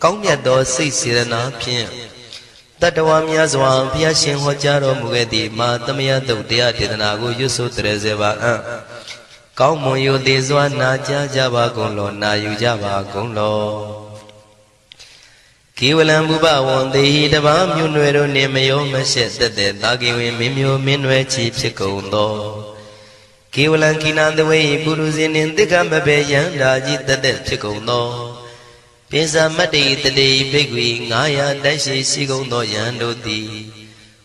ကောင်းမြတ်သောစိတ်စေတနာဖြင့်တတ္တဝါများစွာဘုရားရှင်ဟောကြားတော်မူခဲ့သည့်မဟာသမယတုတ်တရားဒေသနာကိုရွတ်ဆိုတရစေပါအံ့ကောင်းမွန်ရိုသေစွာနာကြားကြပါကုန်လောနာယူကြပါကုန်လောကေဝလံဘုဘဝံတေဟိတပါမြို့နွယ်တို့နှင့်မယောမရှက်သက်သက်သာကိဝင်မင်းမျိုးမင်းနွယ်ချီဖြစ်ကုန်သောကေဝလံကိနာတဝေပုရုဇဉ်နှင့်တိက္ကမဘေယံဓာကြီးသက်သက်ဖြစ်ကုန်သောပိစမတ္တိတတိဘိက္ခွေ900တိုက်ရှိကုန်သောယံတို့သည်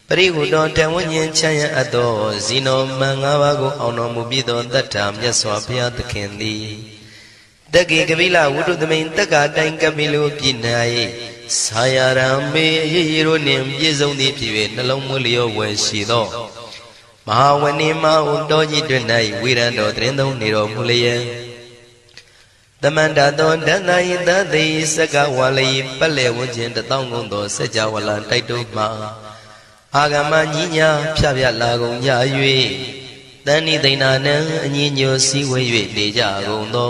ပရိဟုတောတဝဉ္ဉ္ချမ်းရအပ်သောဇီနောမန်5ပါးကိုအောင်တော်မူပြီးသောတတ္ထာမြတ်စွာဘုရားသခင်သည်တက္ကေကပိလဝုဒ္ဓသမိန်တက္ကတိုင်ကပိလိုပြည်၌ဆာယရံမေရေရိုနှင့်ပြည့်စုံသည်ဖြစ်၍နှလုံးမွေးလျောဝယ်ရှိသောမဟာဝဏိမဟုတောကြီးတွင်၌ဝိရံတော်တရင်သုံးနေတော်မူလျက်တမန္တသောဒန္တယိသတိစကဝါလိပက်လေဝန်းကျင်1000ကုန်သောစัจ java လာတိုက်တို့မှအာဂမညီညာဖြပြလာကုန်ကြ၍တဏိသိဏနံအညီညွတ်စည်းဝေး၍နေကြကုန်သော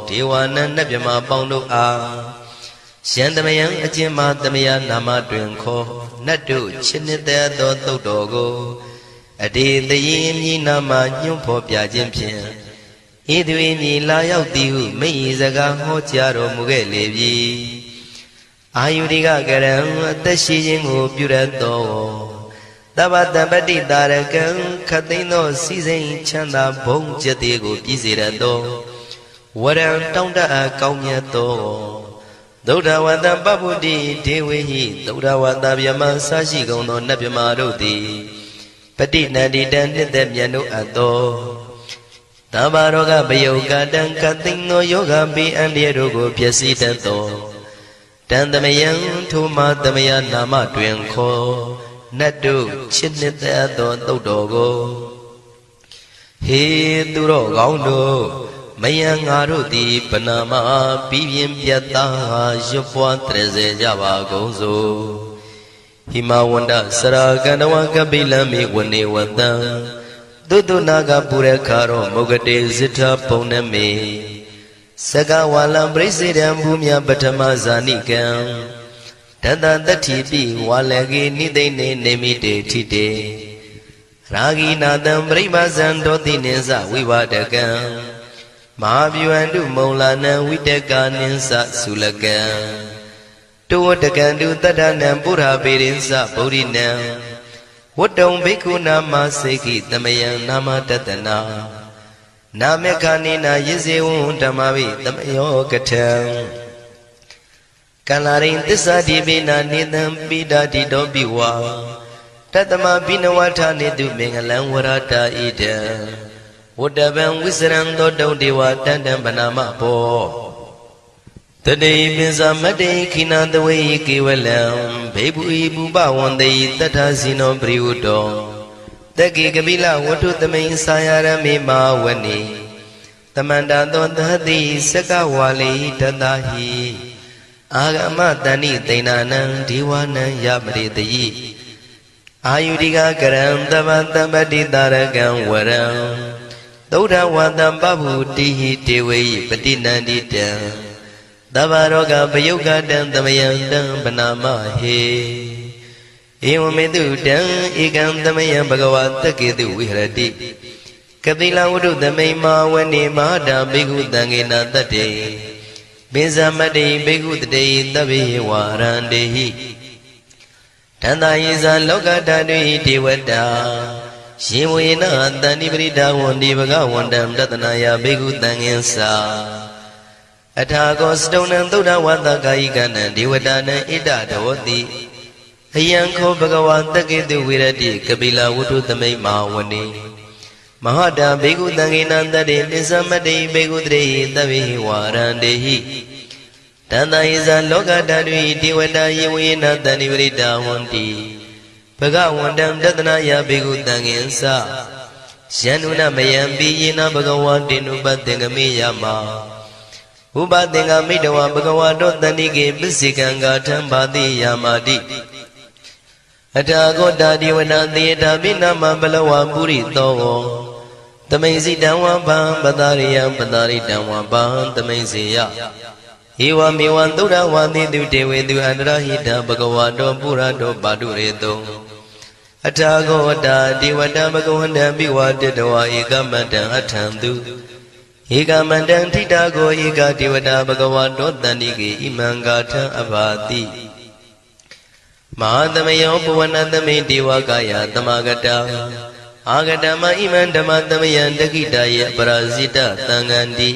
ဒေဝနံနတ်မြမပေါင်းတို့အားရှန္တမယံအကျဉ်းမသမယနာမတွင်ခေါ်နတ်တို့ချစ်နှစ်သက်သောသုတ်တော်ကိုအတေတရင်မြည်နာမညွှန်းဖော်ပြခြင်းဖြင့်ဤသူ၏မြည်လာရောက်သည်ဟုမိ၏စကားဟောကြားတော်မူခဲ့လေပြီအာယုရိကကရံအသက်ရှိခြင်းကိုပြုရသောသဗ္ဗတပတ္တိတာရကံခတ်သိမ်းသောစီစိန်ချမ်းသာဘုံကျက်သေးကိုပြည့်စေရသောဝရံတောင်းတအပ်ကောင်းမြတ်သောသုဒ္ဓဝတ္တပပုတ္တိဒေဝေဟိသုဒ္ဓဝတ္တဗျမဆရှိကုန်သောနတ်ဗျမတို့သည်ပฏิနန္တိတံနှစ်သက်မြတ်တို့အပ်သောသဗ္ဗရောဂပယုကတံကသိင်သောယောဂပိအန္တရာတို့ကိုပျက်စီးတတ်သောတံသမယံထိုမသမယနာမတွင်ခေါ်နတ်တို့ချစ်နှစ်သက်သောသုတ်တော်ကိုဟေသူတော်ကောင်းတို့မယံငါတို့သည်ပနာမပြီးပြင်းပြတ်သားရွတ်ပွားတရစေကြပါကုန်စို့ဟိမဝန္ဒစရာကန္တဝကပိလမိဝနေဝတံသုတ္တနာကပုရခါရောမုဂတေဇိထပုံနမေစကဝါလံပရိစေတံဘူမြပထမဇာနိကံတတတတ္ထိပိဝါလကေနိသိနေနေမိတေထိတေရာဂိနာတံပရိမဇံဒောတိနိသဝိဝဒကံမဟာဗျူဟန္တုမုံလာနံဝိတကာနိသသုလကံတောတကံတုတတ္ထနံပုရပေရိသဗုဒ္ဓိနံဝတ္တုံဘိက္ခုနာမစေကိသမယံနာမတတနာနာမေခာနိနာယဇေဝံဓမ္မဝိသမယောကထံကလာရိန်သစ္စာတိပိနာနိတံပိဒာတိတောပိဝါတတမဘိနဝထာနေတုမင်္ဂလံဝရတာဣဒံဝတ္တဗံဝိစရံသောတုံဒေဝတန္တံဗနာမဘောတတိပိစမတ္တိခိနာတဝေကေဝလံဘေဘူဤဘူပဝန္တိတထဇိနောပရိဝတ္တောတက္ကေကပိလဝတ္ထုသမိန်ဆာယရမေမဝနေတမန္တသောသတိစကဝါလိတတဟိအာဂမတဏိသိဏနံဒေဝနံယပရိတိအာယုရိကကရံသဗ္ဗတပတ္တိတာရကံဝရံသုဒ္ဓဝတ္တပဗုတိဟိတေဝေပฏิနန္တိတံသဗ္ဗရောဂပယုကတံသမယံတံပနာမဟေဧဝမေတုတံဧကံသမယံဘဂဝါတက္ကေတုဝိဟရတိကတိလဝတ္ထုသမိန်မာဝနေမဟာတာဘိက္ခုတံဃေနတတ္တေပိဇမတ္တိဘိက္ခုတတေသဗ္ဗေဝါရန္တေဟိတန္တယေဇလောကဓာတုဟိဒေဝတာယေဝေနတန္တိပရိဒါဝန္တိဘဂဝန္တံတတနာယဘိက္ခုတံဃင်္စာအထာကောစတုံနံသုဒ္ဓဝါသကာယိကနံဒေဝတာနံဣဒတောတိအယံခောဘဂဝါတက္ကေတုဝိရတိကပိလဝတ္ထုသမိန်မာဝနေမဟာတာဘေကုတံဃေနံတတ္တေပိစမတ္တိဘေကုတရေသဗ္ဗေဝါရန္တေဟိတန္တယေဇလောကဓာတုဟိဒေဝတာယေဝေနတန္တိပရိဒါဝန္တိဘဂဝန္တံတတနာယဘေကုတံဃင်္စာယန္နုနမယံပိယေနဘဂဝါတေနုပတ္တေငမေယမ ဥပသင်္ဃမိတဝဘဂဝါတောတဏိကေပစ္စေကံဂါထံဘာတိယာမာတိအထာဂောတာဒီဝနာသေတာပိနမဘလဝပုရိသောသမိန်စီတံဝဗံပတာရိယံပတာရိတံဝဗံသမိန်စေယဧဝမေဝံသုဒ္ဓဝါတိတုတေဝေတုအန္တရဟိတဘဂဝါတောပုရတောပါတုရေတောအထာဂောတာဒီဝတဘဂဝန္တံပိဝတတဝဧကမတံအထံတုဧကမတံထိတာကိုဧကဒီဝတဘဂဝါတောတဏိကေဣမံဂါထံအဘာတိမဟာသမယောပဝနသမိတေဝကာယသမဂတအာဂတမဣမံဓမ္မသမယံတခိတယေအပရာဇိတသံဃန္တိ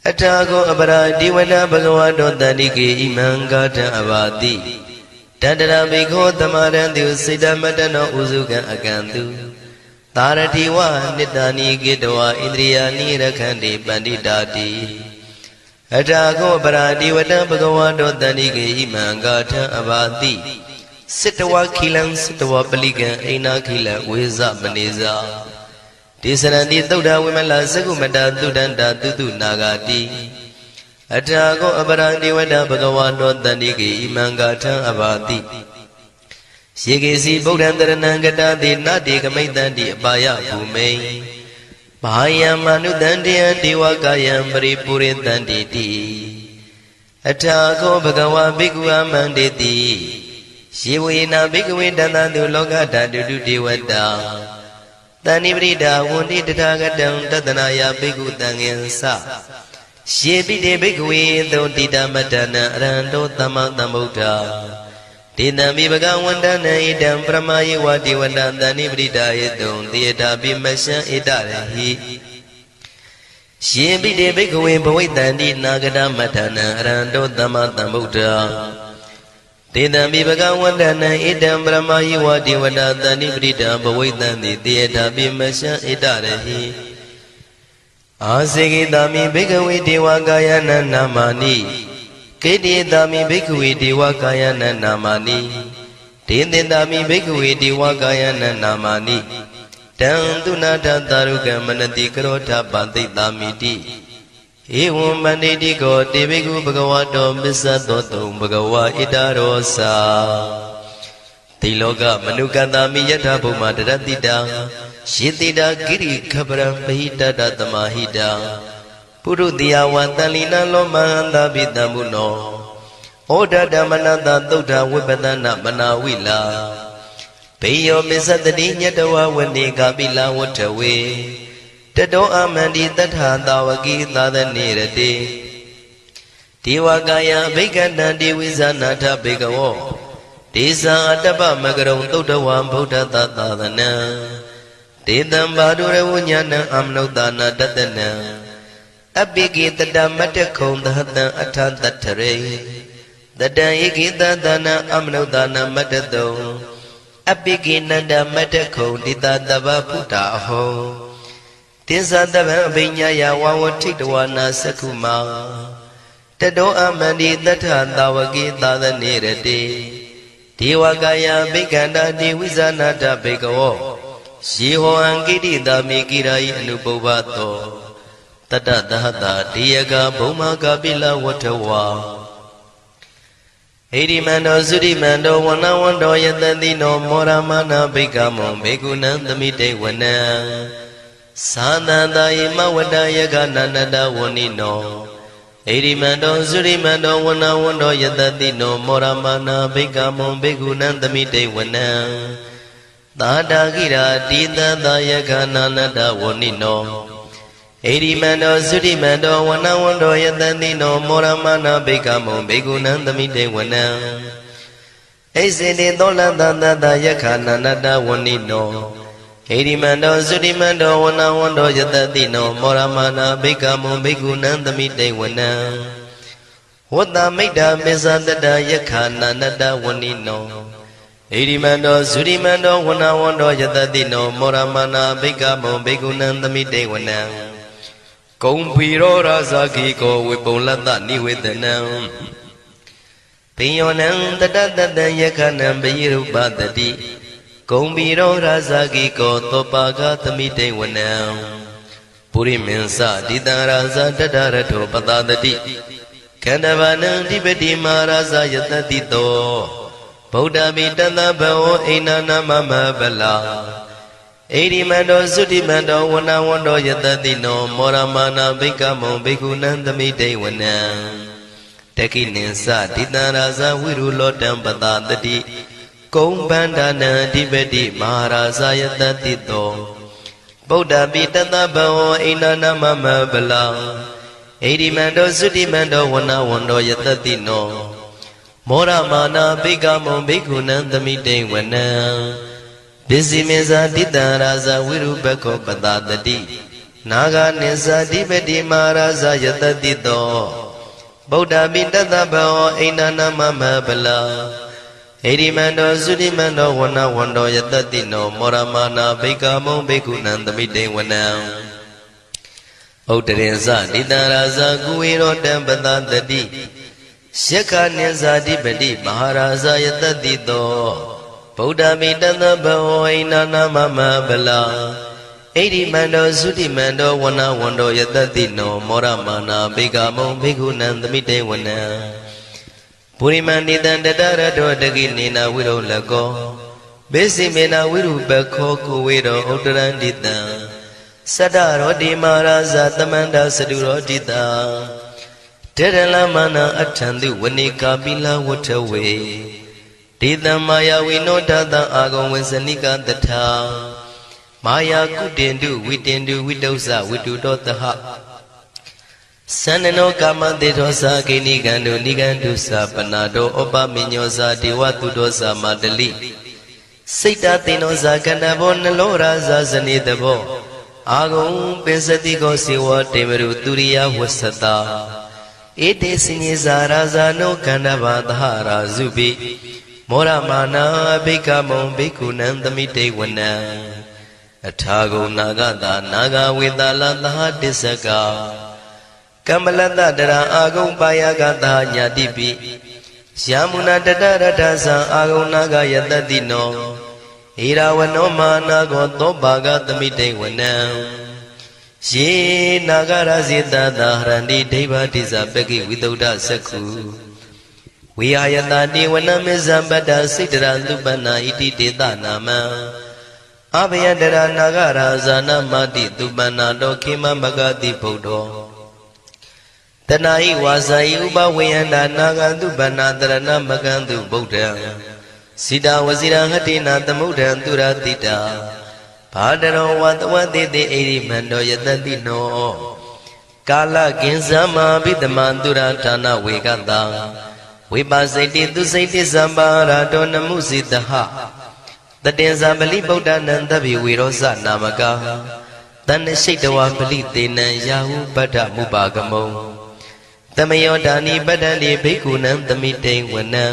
အထာကိုအပရာဒီဝနဘဂဝါတောတဏိကေဣမံဂါထံအဘာတိတတရဘိခောသမရံတုစေတမတနောဥစုကံအကံတုသာရတိဝနိတ္တာနိကေတဝဣန္ဒြိယာနိရခန္တိပန္တိတာတိအထာကိုပရာဒီဝတံဘဂဝါတောတဏိကေဣမံဂါထံအဘာတိစစ်တဝခိလံစစ်တဝပလိကံအိနာခိလံဝေဇမနေဇာဒေသရဏိသုဒ္ဓဝိမလသကုမတသုဒ္ဓန္တာတုတုနာဂတိအထာကိုအပရာဒီဝတံဘဂဝါတောတဏိကေဣမံဂါထံအဘာတိယေကေစီဗုဒ္ဓံတရဏံကတတိနတေကမိတ္တံတိအပါယဘူမိန်ဘာယံမနုတံတယံဒေဝကာယံပရိပုရိတံတိတိအထာကိုဘဂဝါဘိက္ခုအမန္တေတိယေဝေနာဘိက္ခဝေတန္တတုလောကဓာတုတုဒေဝတာတဏိပရိဒာဝန္တိတထာဂတံတတနာယဘိက္ခုတံငင်္စယေပိတေဘိက္ခဝေသောတိတမတ္တနံအရဟံတောသမ္မာသမ္ဗုဒ္ဓဒေတံမိဘဂဝန္တနံဣတံပရမယေဝတိဝန္တံတဏိပရိဒာယေတုံတေတာပိမရှံဣတရဟိယေပိတေဘိက္ခဝေဘဝိတန္တိနာဂတမတ္တနံအရဟံတောသမ္မာသမ္ဗုဒ္ဓတေတံမိဘဂဝန္တနံဣတံပရမယေဝတိဝန္တတဏိပရိဒာဘဝိတန္တိတေတာပိမရှံဣတရဟိအာစေကိတာမိဘိက္ခဝေဒေဝကာယနံနာမာနိကေတိတာမိဘိက္ခဝေဒေဝကာယနံနာမာနိဒေသင်တာမိဘိက္ခဝေဒေဝကာယနံနာမာနိတံသူနာထတာရုကမနတိကရောထပတိတာမိတိဧဝံမန္တိတိကောတေဘိက္ခုဘဂဝါတောမစ္ဆသောတုံဘဂဝါဣတရောစာတိလောကမနုကတမိယထာဘုမတရတိတာယေတိတာကိရိခပရံပဟိတတသမဟိတာပုရုတိယဝတန်လီနလောမဟန္တာပိတံမုနောဩဒဓမ္မနတသုဒ္ဓဝိပဒနာမနာဝိလာဘေယောမစ္ဆတတိညတဝဝနေကာပိလဝထဝေတတောအမန္တိတထာတာဝကိသာသနေရတိဒေဝကာယဘိက္ခန္တံဒေဝိဇာနာထဘေကဝောဒေဇာအတ္တပမကရုံသုဒ္ဓဝံဗုဒ္ဓသာသနံဒေတံဘာဒုရဝဉာဏံအမနုဿာနာတတနံအပိကိတတမတ္တခုံသဟတံအထတတ္ထရေတတံဧကိတသနာအမနုဿာနာမတ္တတုံအပိကိနန္ဒမတ္တခုံတိတတဗ္ဗဗုဒ္ဓအဟောတိသတဗံအဘိညာယဝဝထိတဝနာသက္ခုမာတတောအမန္တိတထသာဝကိသာသနေရတိဒေဝကာယဘိက္ခန္တာဒေဝိဇာနာတဘေကဝောယေဟောအံကိတိတာမေကိရာယအနုပုဗ္ဗတောတတသဟတာဒေယကဘုံမကပိလဝထဝါဣရိမန္တောသုရိမန္တောဝနဝန္တောယတတိနောမောရမနာဘိက္ခမောဘေကုဏံသမိတေဝနံသာသန္တာယမဝတ္တယကနန္တဝဏိနောဣရိမန္တောသုရိမန္တောဝနဝန္တောယတတိနောမောရမနာဘိက္ခမောဘေကုဏံသမိတေဝနံသာတာကိရာတိတသယကနန္တဝဏိနောဣရိမန္တောသုရိမန္တောဝနဝန္တောယတတိနောမောရမနာဘိက္ခမောဘေကုဏံသမိတေဝနံဣစေတေသောလတသတယခနန္တဝဏိနောဣရိမန္တောသုရိမန္တောဝနဝန္တောယတတိနောမောရမနာဘိက္ခမောဘေကုဏံသမိတေဝနံဝတ္တမိတ္တာမေဇတတယခနန္တဝဏိနောဣရိမန္တောသုရိမန္တောဝနဝန္တောယတတိနောမောရမနာဘိက္ခမောဘေကုဏံသမိတေဝနံကုံဖီရောရာဇာကိကောဝေပုံလတ္တနိဝေဒနံပိယောနံတတတတံယခနံပယိရုပတတိကုံဖီရောရာဇာကိကောသောပါကသမိတေဝနံ ပုရိမင်းစတိတံရာဇတတရထောပတာတတိခန္ဓဗနံဓိပတိမာရာဇယတတိတောဗုဒ္ဓမိတသဗဝောအိနာနာမမဗလာဣရိမန္တောသုတိမန္တောဝနဝန္တောယတတိနောမောရမနာဘိက္ခမုံဘိက္ခုနံသမိတေဝနံတကိနိသတိတံရာဇဝိရုလောတံပတာတတိကုံဗန္ဒနံအဓိပတိမဟာရာဇယတတိတောဗုဒ္ဓပိတသဗဝောအိနာနာမမဗလာဣရိမန္တောသုတိမန္တောဝနဝန္တောယတတိနောမောရမနာဘိက္ခမုံဘိက္ခုနံသမိတေဝနံပစ္စည်းမေဇာတိတံရာဇဝိရုပခောပတာတတိနာဂနိသဓိပတိမဟာရာဇယတတိတောဗုဒ္ဓပိတသဗဝောအိနာနာမမဗလာဣရိမန္တောသုတိမန္တောဝနဝန္တောယတတိနောမောရမနာဘိက္ခမုံဘိက္ခုနံသမိတေဝနံဥဒ္ဒရင်ဇတိတံရာဇကုဝေရောတံပတာတတိယက္ခနိသဓိပတိမဟာရာဇယတတိတောဗုဒ္ဓမိတသဗဝောအိနာနာမမဗလာဣရိမန္တောသုတိမန္တောဝနဝန္တောယတတိနောမောရမနာဘိက္ခမုံဘိက္ခုနံသမိတေဝနံပုရိမန္တိတံတတရတောတကိနေနာဝိရုလကောဘေစီမေနာဝိရုပခောကုဝေရောဥတ္တရန္တိတံသတ္တရောတိမာရာဇသမန္တသတုရောတိတံတေရလမနာအထံတုဝနိကာပိလဝထဝေဒေတံမာယာဝိနောဒတံအာဂုံဝေစနိကတထာမာယာကုတင်တုဝိတင်တုဝိတုဇဝိတုတောတဟသန္နနောကာမတေသောသာကိနိကံတုနိကံတုသာပနာတောဩပမိညောသာဒေဝတုတောသာမတလိစိတ်တသေနောသာကန္နဘောနလောရာဇာဇနိတဘောအာဂုံပင်စတိကောစေဝတေမရုသူရိယဝဆတာဧတေစိညေဇာရာဇာနောကန္နဘာသဟရာဇုပိမောရမနာဘိက္ခမုံဘိက္ခုနံသမိတေဝနံအထာဂုံနာဂတာနာဂဝေတာလသဟတစ္စကကမ္မလတတရာအာဂုံပါယကတာညာတိပိယမုနာတတရထသံအာဂုံနာဂယတတိနောဣရာဝနောမာနာကောသောဘာဂသမိတေဝနံယေနာဂရဇိတတာဟရန္တိဒိဗ္ဗတိဇပကိဝိတုဒ္ဓသက္ခုဝိဟာယတတိဝနမေဇံပတ္တစိတ္တရသုပနာဣတိတေတနာမံအဘယတရနာဂရာဇာနာမတိသုပနာတောခေမမဂတိဗုဒ္ဓောတဏှာဤဝါစာဤဥပဝေယန္တာနာဂသုပနာတရဏမကံတုဗုဒ္ဓံစိတဝစီရဟတိနာသမုဒ္ဒံသူရတိတာဘာတရောဝတဝတိတိဣရိမန္တောယတတိနောကာလကင်္စမဘိတမံသူရဌာနဝေကတံဝိပါစိတိသူစိတိသံပါရာတောနမှုစိတဟတတင်္ဇာပလိဗုဒ္ဓနံသဗ္ဗေဝေရောဇနာမကာတဏ္ဍရှိတဝပလိတေနံယာဟုပတ္ထမုပါကမုံသမယောဒာနိပတ္တန္တိဘိက္ခုနံသမိတေဝနံ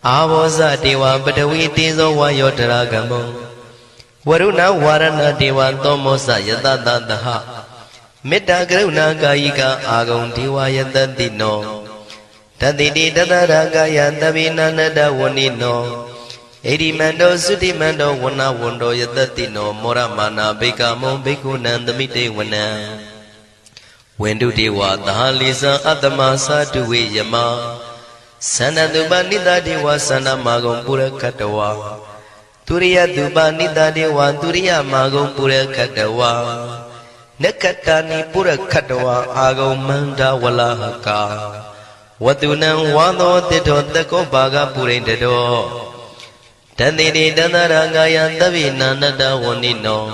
အာဘောဇတေဝပတဝီတေဇောဝါယောတရာကမုံဝရုဏဝါရဏတေဝသောမောဇယတတတဟမေတ္တာကရုဏာကာယိကအာဂုံဒေဝယတတိနောတတိတိတတရကာယသဗ္ဗေနန္တဝဏိနောဣရိမန္တောသုတိမန္တောဝနဝန္တောယတတိနောမောရမနာဘိက္ခမုံဘိက္ခုနံသမိတေဝနံဝန္တုတေဝသဟလိသံအတ္တမသာတုဝေယမသန္တတုပနိတတေဝသန္တမဂုံပုရခတဝါသူရိယတုပနိတတေဝသူရိယမဂုံပုရခတဝါနက္ခတာနိပုရခတဝါအာဂုံမန္တဝလဟကာဝတုနံဝါသောတိတောတကောဘာဂပုရိတတောတတိတိတတရကာယသဗ္ဗေနန္တဝဏိနော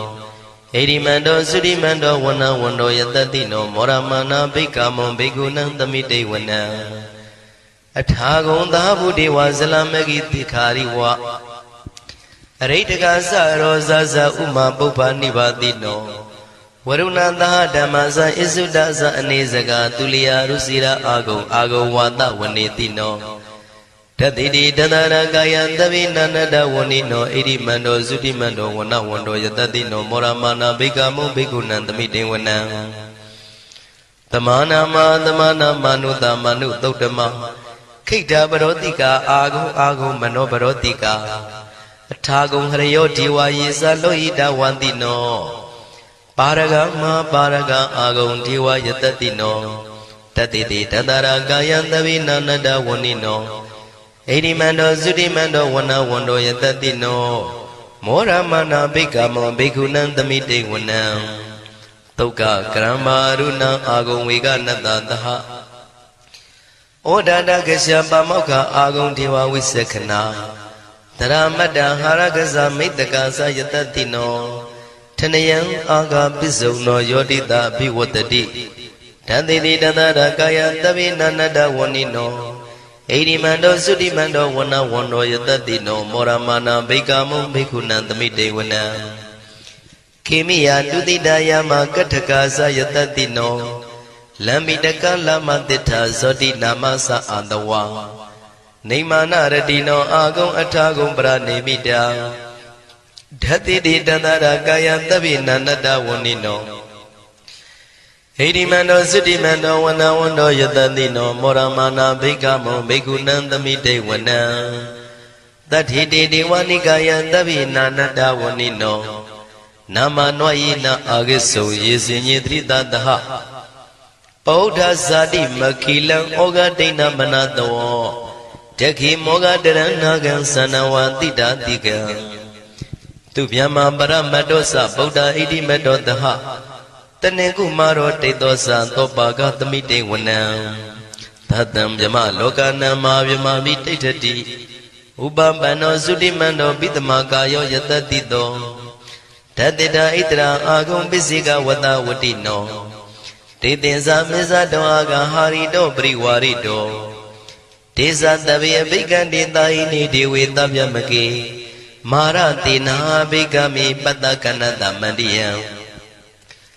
ဣရိမန္တောသုရိမန္တောဝနဝန္တောယတတိနောမောရမနာဘိက္ခမုံဘိက္ခုနံသမိတေဝနံအထာဂုံသာဗုဒေဝဇလမဂိတိခာရိဝအရိတကသရောဇဇဥမာပုပ္ပနိဗ္ဗာတိနောဝရုဏသဓမ္မဇဣစုဒဇအနေစကာသူလျာရုစီရအာဂုံအာဂုံဝါဒဝနေတိနောတတိတိတတရကာယသဗ္ဗေနန္တဝဏိနောဣရိမန္တောသုတိမန္တောဝနဝန္တောယတတိနောမောရမနာဘိက္ခမုံဘိက္ခုနံသမိတေဝနံသမာနာမသမနာမနုတမနုသုတ်တမခိတ္တပရောတိကာအာဂုံအာဂုံမနောပရောတိကာအထာဂုံဟရယောဒီဝါယေဇလောဟိတဝန္တိနော ပါရဂမပါရဂအာဂုံဒေဝယတတိနောတတိတိတတရာကာယံသဗိနာနတဝဏိနောဣတိမန္တောသုတိမန္တောဝနဝန္တောယတတိနောမောရမနာဘိက္ခမောဘိက္ခုနံသမိတေဝနံသုက္ကကရမရုဏအာဂုံဝေကနတသဟဩဒါတကရှပမောက္ခအာဂုံဒေဝဝိသက္ခနာတရမတ္တဟာရကဇမိတ္တကာသယတတိနောထနယံအာဂပစ္စုံနောယောတိတာဘိဝတ္တိတံတိတိတတရကာယသဗိနာနတဝဏိနောဣရိမန္တောသုတိမန္တောဝနဝန္တောယတတိနောမောရမနာဘိက္ခမုံဘိက္ခုနံသမိတေဝနံခေမိယတုတိတယမကထကာသယတတိနောလမ္မိတကလမတိထာဇောတိနာမသအာတဝနေမာနရတိနောအာဂုံအထာဂုံပရနေမိတာဓတ္တိတိတတရကာယသဗ္ဗိနာနတဝဏိနောဣတိမန္တောသုတိမန္တောဝနဝန္တောယတတိနောမောရမနာဘိက္ခမောဘိက္ခုနံသမိတေဝနံတတိတိဒေဝနိကာယသဗ္ဗိနာနတဝဏိနောနာမနွယိနအာဂိစုံယေစင်ညေတိတတဟပောဓဇာတိမခိလံဩဃဒိဏမနတောတခိမောဃတရဏဂံသနဝတိတာတိကံသူဗျမပရမတ္တောသဗုဒ္ဓဣတိမတ္တောတဟတနေကုမာရောတေသောသသောပါကသမိတေဝနံသတံဗျမလောကနံမာဗျမမိတိဋ္ဌတိဥပပန္နောသုတိမန္တောပိတမကာယောယတတိတောဓတ္တိတာဣတရာအာဂုံပစ္စေကဝတဝတိနောတေတင်္ဇာမေဇတောအာဂဟာရိတောပရိဝါရိတောဒေဇတဗေအဘိက္ခန္တေတာဟိနိဒေဝေတဗျမကေမာရတေနာဘိက္ခမေပတ္တကနတမန္တိယံ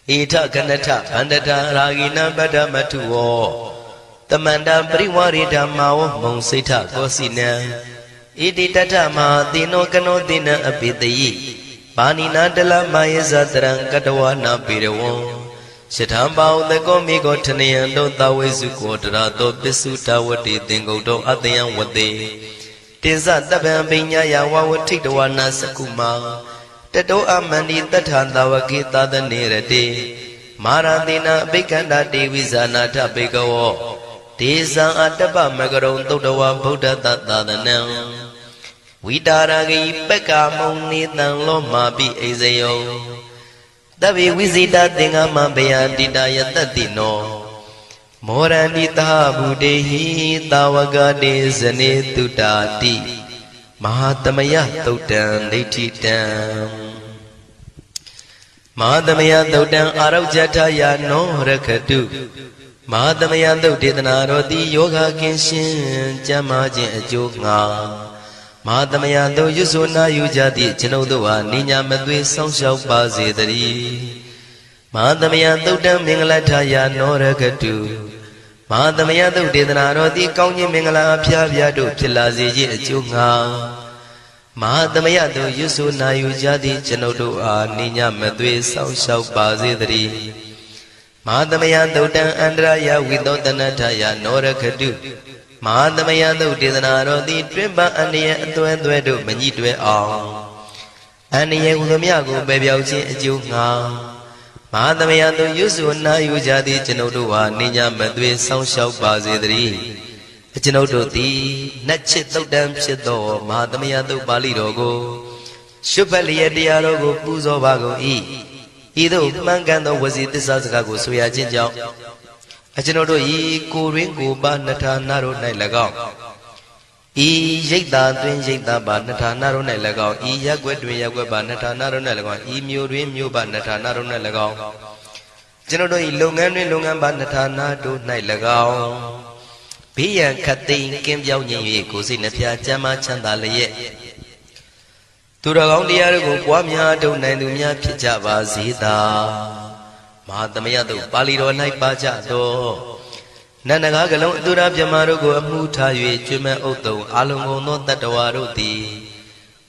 ဣထကနထဗန္တထရာဂိနပတ္တမထုဝောတမန္တပရိဝါရိဓမ္မာဝမုံစိဋ္ဌကောစီနံဣတိတထမဟာတိနောကနောတိနံအပိတယိပါဏိနာတလမယေဇတရံကတဝနာပိရဝံရှထံပါဥတကောမိကောထနယံတောသဝေစုကောတရာတောပစ္စုတဝတိသင်္ကုတ်တောအတယံဝတေတေဇတပံပညာယဝဝထိတဝနာစကုမာတတောအမန္တိတထံတဝကေသဒနေရတေမာရတိနာအဘိက္ခန္တာတေဝိဇာနာထဘေကဝောဒေဇံအတ္တပမကရုံသုတ္တဝဗုဒ္ဓတသာသနံဝိတာရဂိပက္ခမုံနေတံလောမာပိအိဇယောတဗေဝိဇိတသင်္ဃမဘယတိတယတတိနောမောရန္တိသဗုဒေဟိတာဝကတေဇနေတုတာတိမဟာသမယသုတ်တံဒိဋ္ဌိတံမဟာသမယသုတ်တံအာရောဇထယာနောရခတုမဟာသမယသုတ်ဒေသနာတော်တိယောဂကင်းရှင်းကျမ်းမာခြင်းအကျိုးငှာမဟာသမယသုတ်ရွတ်ဆိုနာယူကြသည့်ကျွန်ုပ်တို့ဟာနိညာမသွေဆောင်းလျှောက်ပါစေတည်းမဟာသမယသုတ်တံမင်္ဂလထယာနောရခတုမဟာသမယသုတ်ဒေသနာတော်သည်ကောင်းခြင်းမင်္ဂလာအဖျားဖျားတို့ဖြစ်လာစေခြင်းအကျိုးငှာမဟာသမယသုတ်ရွတ်ဆိုနာယူကြသည့်ကျွန်ုပ်တို့အားနိညာမသွေဆောင်းလျှောက်ပါစေတည်းမဟာသမယသုတ်တံအန္တရာယဝိသောတနထယာနောရခတုမဟာသမယသုတ်ဒေသနာတော်သည်တွင်ပန်းအန္တရာယ်အသွဲသွဲတို့မညှိတွဲအောင်အန္တရာယ်ဟူသည်များကိုပယ်ပြောက်ခြင်းအကျိုးငှာမဟာသမယသုတ်ရွတ်ဆိုနာယူကြသည့်ကျွန်ုပ်တို့ဟာနိညာမသွေဆောင်းလျှောက်ပါစေတည်းကျွန်ုပ်တို့သည်နတ်ချစ်သုတ်တံဖြစ်သောမဟာသမယသုတ်ပါဠိတော်ကိုရှုဖတ်လျက်တရားတော်ကိုပူဇော်ပါကုန်၏ဤသို့မှန်ကန်သောဝစီသစ္စာစကားကိုဆိုရခြင်းကြောင့်ကျွန်ုပ်တို့ဤကိုရင်းကိုပါနထာနာတို့၌၎င်းဤရိတ်တာတွင်ရိတ်တာပါနထာနာတို့၌၎င်းဤရက်ွက်တွင်ရက်ွက်ပါနထာနာတို့၌၎င်းဤမြို့တွင်မြို့ပါနထာနာတို့၌၎င်းကျွန်ုပ်တို့ဤလုပ်ငန်းတွင်လုပ်ငန်းပါနထာနာတို့၌၎င်းဘေးရန်ခတ်သိမ်းကင်းပြောင်းခြင်း၍ကိုယ်စိတ်နှဖျားချမ်းသာချမ်းသာလျက်သူတော်ကောင်းတရားတို့ကိုပွားများထုတ်နိုင်သူများဖြစ်ကြပါစေသာမဟာသမယသုတ်ပါဠိတော်၌ပါကြသောနန္ဒကားကလုံးအတုရပြမတို့ကိုအမှုထား၍ကျွမ်းမဲ့ဥတုံအာလုံကုန်သောတတ္တဝါတို့သည်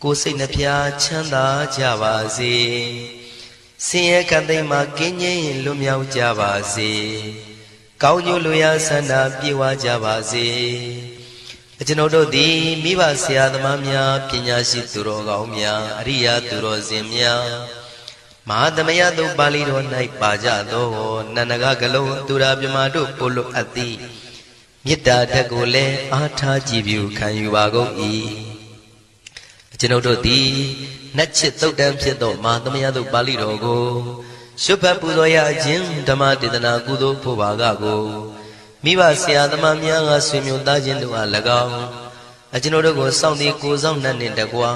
ကိုယ်စိတ်နှဖျားချမ်းသာကြပါစေဆင်းရဲခတ်သိမ်းမှကင်းငြိမ်းလွတ်မြောက်ကြပါစေကောင်းကျိုးလူရဆန္ဒပြေဝကြပါစေကျွန်ုပ်တို့သည်မိဘဆရာသမားများပညာရှိသူတော်ကောင်းများအရိယာသူတော်စင်များ မဟာသမယတုပါဠိတော်၌ပါကြသောနန္ဒကကလုံးသူရာပြမတို့ပို့လို့အပ်သည်မေတ္တာဓာတ်ကိုလည်းအားထားကြည်ပြုခံယူပါကုန်၏ကျွန်ုပ်တို့သည်နှက်ချစ်သုတ်တန်ဖြစ်သောမဟာသမယတုပါဠိတော်ကိုရှုဖတ်ပူဇော်ရခြင်းဓမ္မဒေသနာကုသိုလ်ဖို့ပါကကိုမိဘဆရာသမားများကဆွေမျိုးသားချင်းတို့အား၎င်းကျွန်ုပ်တို့ကိုစောင့်တည်ကိုဆောင်နှံ့နှင့်တကွာ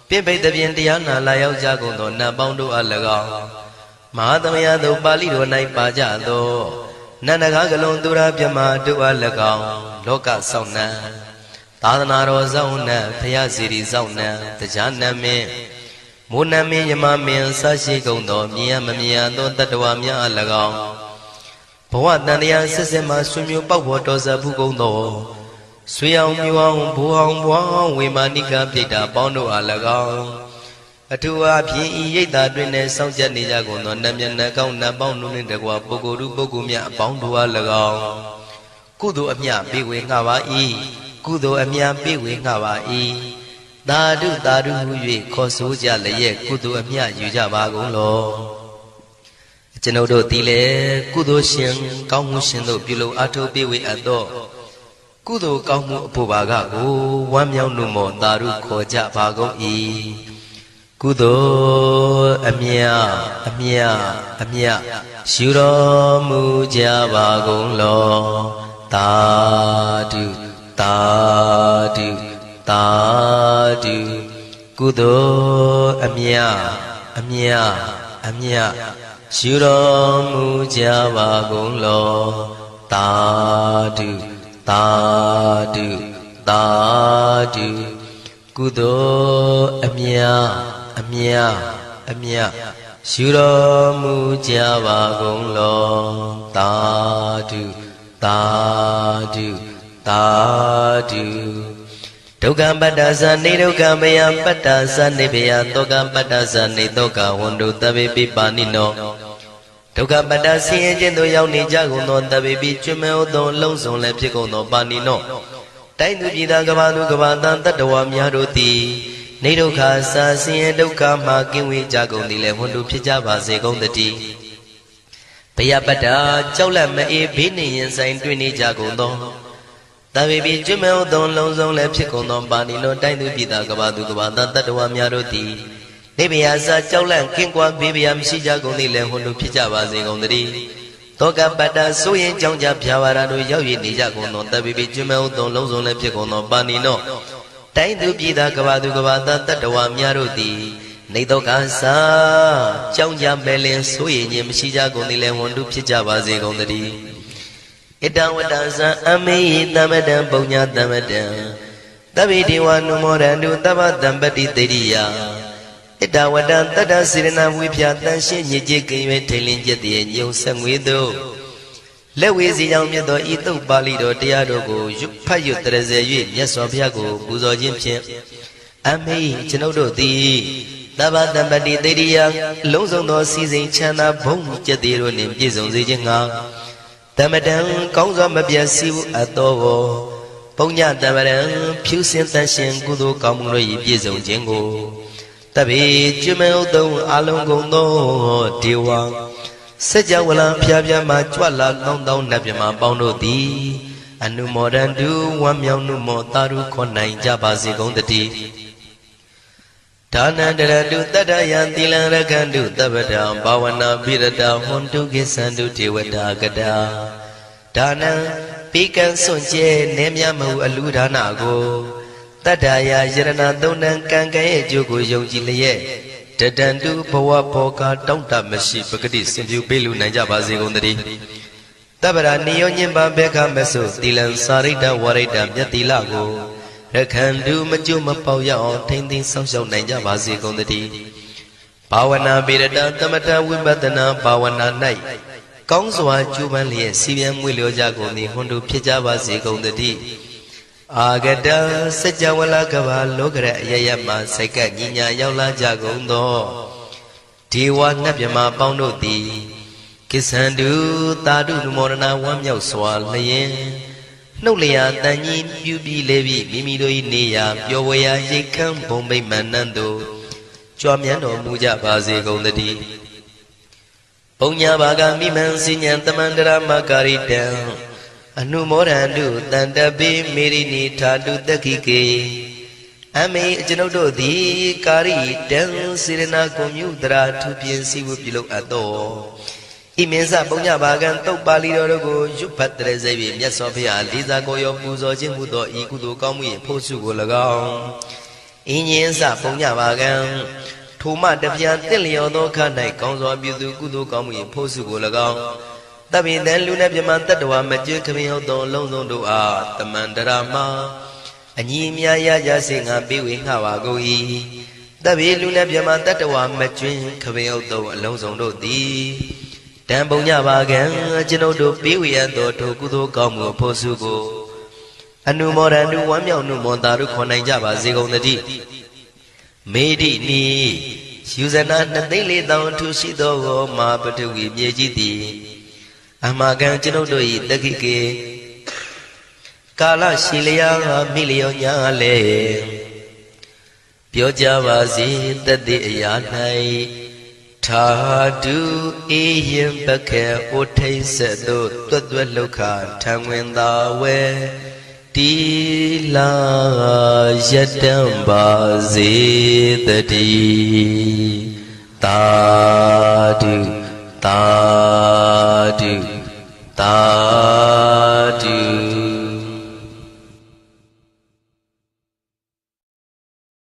ပြင့်ပိတ်သဖြင့်တရားနာလာရောက်ကြကုန်သောနတ်ပေါင်းတို့အား၎င်းမဟာသမယတုပါဠိတော်၌ပါကြသောနန္ဒကကလုံးသူရာပြမတို့အား၎င်းလောကဆောင်နှံသာသနာတော်ဆောင်နှံဖရာစီရီဆောင်နှံတရားနမင်းမိုးနမင်းယမမင်းဆရှိကုန်သောမြင်ရမမြင်ရသောတတ္တဝါများအား၎င်းဘဝတန်တရားဆက်ဆက်မှဆွေမျိုးပေါက်ဖို့တော်စပ်ဖူးကုန်သောဆွေအောင်မျိုးအောင်ဘိုးအောင်ဘွားအောင်ဝေမာနိကပြိတ္တာပေါင်းတို့အား၎င်းအထူးအားဖြင့်ဤရိတ်တာတွင်နဲ့စောင့်ကြနေကြကုန်သောနတ်မြတ်နတ်ကောင်းနတ်ပေါင်းတို့နှင့်တကွာပုဂ္ဂိုလ်တို့ပုဂ္ဂိုလ်များအပေါင်းတို့အား၎င်းကုသိုလ်အမြပေးဝေငှပါ၏ကုသိုလ်အမြပေးဝေငှပါ၏သာဓုသာဓုဟု၍ခေါ်ဆိုကြလျက်ကုသိုလ်အမြယူကြပါကုန်လောကျွန်ုပ်တို့သည်လည်းကုသိုလ်ရှင်ကောင်းမှုရှင်တို့ပြုလို့အထုပ်ပေးဝေအပ်သောကုသိုလ်ကောင်းမှုအဖို့ပါကကိုဝမ်းမြောက်နှုမောသာဓုခေါ်ကြပါကုန်၏ကုသိုလ်အမြအမြအမြယူတော်မူကြပါကုန်လောသာဓုသာဓုသာဓုကုသိုလ်အမြအမြအမြယူတော်မူကြပါကုန်လောသာဓုသာဓုသာဓုကုသိုလ်အမြအမြအမြယူတော်မူကြပါကုန်လောသာဓုသာဓုသာဓုဒုက္ခပတ္တဇာနေဒုက္ခမယပတ္တဇာနေဘယသောကပတ္တဇာနေသောကဝန္တုတဗေပိပါဏိနောဒုက္ခပတ္တဆင်းရဲခြင်းသို့ရောက်နေကြကုန်သောတဗေပိကျွမဲဥသောလုံးစုံလည်းဖြစ်ကုန်သောပါဏိနောတိုင်းသူပြည်သားကဘာသူကဘာတန်တတ္တဝါများတို့သည်နေဒုက္ခစာဆင်းရဲဒုက္ခမှကင်းဝေးကြကုန်သည်လည်းဝန္တုဖြစ်ကြပါစေကုန်တည်းဘယပတ္တကြောက်လန့်မအေးဘေးနှင့်ရင်ဆိုင်တွေ့နေကြကုန်သောတဗေပိကျွမဲဥသောလုံးစုံလည်းဖြစ်ကုန်သောပါဏိနောတိုင်းသူပြည်သားကဘာသူကဘာတန်တတ္တဝါများတို့သည်နေဘယာစာကြောက်လန့်ကင်းကွာဘေးဘယာမရှိကြကုန်သည်လည်းဝန္တုဖြစ်ကြပါစေကုန်တည်းသောကပတ္တဆိုရင်ကြောင့်ကြဖြာပါရာတို့ရောက်ရနေကြကုန်သောတဗေပိကျွမဲဥသောလုံးစုံလည်းဖြစ်ကုန်သောပါဏိနောတိုင်းသူပြည်သားကဘာသူကဘာတန်တတ္တဝါများတို့သည်နေသောကစာကြောင့်ကြမဲ့လင်ဆိုရင်ခြင်းမရှိကြကုန်သည်လည်းဝန္တုဖြစ်ကြပါစေကုန်တည်းဣတံဝတ္တဇံအမေဟိတမတံပုညတမတံသဗ္ဗေဒေဝနုမောရန္တုသဗ္ဗတံပတိတေရိယဣတဝတ္တတတ္တစေရဏဝိဖြာတန်ရှင်းညစ်ကြေးကင်၍ထိန်လင်းကျက်တည်းညုံဆက်ငွေတို့လက်ဝေစီကြောင့်မြတ်သောဤသုတ်ပါဠိတော်တရားတို့ကိုဖတ်ရွတ်တရစေ၍မြတ်စွာဘုရားကိုပူဇော်ခြင်းဖြင့်အမေကျွန်ုပ်တို့သည်သဗ္ဗတံပတိတေရိယလုံးစုံသောစီစဉ်ချမ်းသာဘုံကျက်တည်းတို့နှင့်ပြည့်စုံစေခြင်းငှာတမတံကောင်းစွာမပြတ်စီးအပ်သောပုညတမတံဖြူစင်တန်ရှင်ကုသိုလ်ကောင်းမှုတို့၏ပြည့်စုံခြင်းကိုတဗေကျွမဲဥသုံးအလုံးကုန်သောဒေဝစัจ java လံဖျားဖျားမှကြွလာကောင်းသောနတ်မြမပေါင်းတို့သည်အနုမောဒန္တုဝမ်းမြောက်နှုမောတာရုခေါ်နိုင်ကြပါစေကုန်တည်းဒါနန္တရတုတတ္တယံသီလံရကန္တုသဗ္ဗတံဘာဝနာပိရတဟွန်တုကိသန္တုဒေဝတာကတာဒါနံပိကံစွန့်ကျဲနေမြမဟုအလူဒါနကိုတတ္တယာယရဏသုံးတန်ကံကံရဲ့အကျိုးကိုယုံကြည်လျက်တတန္တုဘဝဘောကတောင့်တမရှိပဂတိစင်ပြုပေးလူနိုင်ကြပါစေကုန်တည်းတပ္ပရာနိယောညင်ပါဘေခမဆုသီလံစာရိတ္တဝရိတ္တမြတ်သီလကိုရခန္တုမကျွမပေါရအောင်ထိမ့်သိမ်းဆောက်ရှောက်နိုင်ကြပါစေကုန်တည်းဘာဝနာပေရတသမထဝိပဿနာဘာဝနာ၌ကောင်းစွာကျူးပန်းလျက်စီပြန်မွေလျောကြကုန်သည်ဟွန်တို့ဖြစ်ကြပါစေကုန်တည်းအာဂတစัจ java လကဘာလောကရအယယမစိတ်ကညီညာရောက်လာကြကုန်သောဒေဝနတ်မြမပေါင်းတို့သည်ကိသန္တုသာဓုနမောရဏဝမ်းမြောက်စွာလျင်နှုတ်လျာတန်ကြီးပြုပြီးလေပြီးမိမိတို့၏နေရာပျော်ဝေရာရိတ်ခမ်းဘုံမိတ်မန္တန်တို့ ကြွားမြန်းတော်မူကြပါစေကုန်သတည်းပုံညာဘာကမိမံစဉ္ဉံတမန္တရမကာရိတံအနုမောဒန္တုတန္တပိမေရိနိထာတုတက္ခိကေအမေအကျွန်ုပ်တို့သည်ကာရိတံစေရနာကွန်မြူတရာထူပြင်းစည်းဝပြုလုပ်အပ်သောဣမင်းစပုံညဘာကံတုတ်ပါဠိတော်တို့ကိုရွတ်ဖတ်တဲ့စေပြီးမြတ်စွာဘုရားလေးစားကိုရောပူဇော်ခြင်းမှုသောဤကုသိုလ်ကောင်းမှု၏ဖို့စုကို၎င်းအင်းရင်စပုံညဘာကံထိုမှတပြားတင့်လျော်သောခါ၌ကောင်းစွာပြုသူကုသိုလ်ကောင်းမှု၏ဖို့စုကို၎င်းတပိတံလူနဲ့မြမတတ္တဝါမကျွခမင်းဟုတ်သောလုံးစုံတို့အားတမန္တရာမအညီအမြရကြစေငါပေးဝေငှပါကုန်၏တပိလူနဲ့မြမတတ္တဝါမကျွခမင်းဟုတ်သောအလုံးစုံတို့သည်တံပုံညပါကံကျွန်ုပ်တို့ပေးဝေရသောထိုကုသိုလ်ကောင်းမှုဖို့စုကိုအနုမောဒန္တုဝမ်းမြောက်နှုမောတာတို့ခေါ်နိုင်ကြပါစေကုန်သတည်းမေတိနီယူဇနာ2,400,000ထူရှိသောမာပထဝီမြေကြီးသည်အမကံကျွန်ုပ်တို့၏တက္ခိကေကာလရှိလျာမိလျောညာလေပြောကြပါစေတသက်အရာ၌ထာတုအေယံပခေဩထိတ်ဆက်သို့တွတ်တွတ်လောက်ခထံဝင်သာဝဲတီလာယတံပါစေတည်းသာဓုသာဓုသာဓု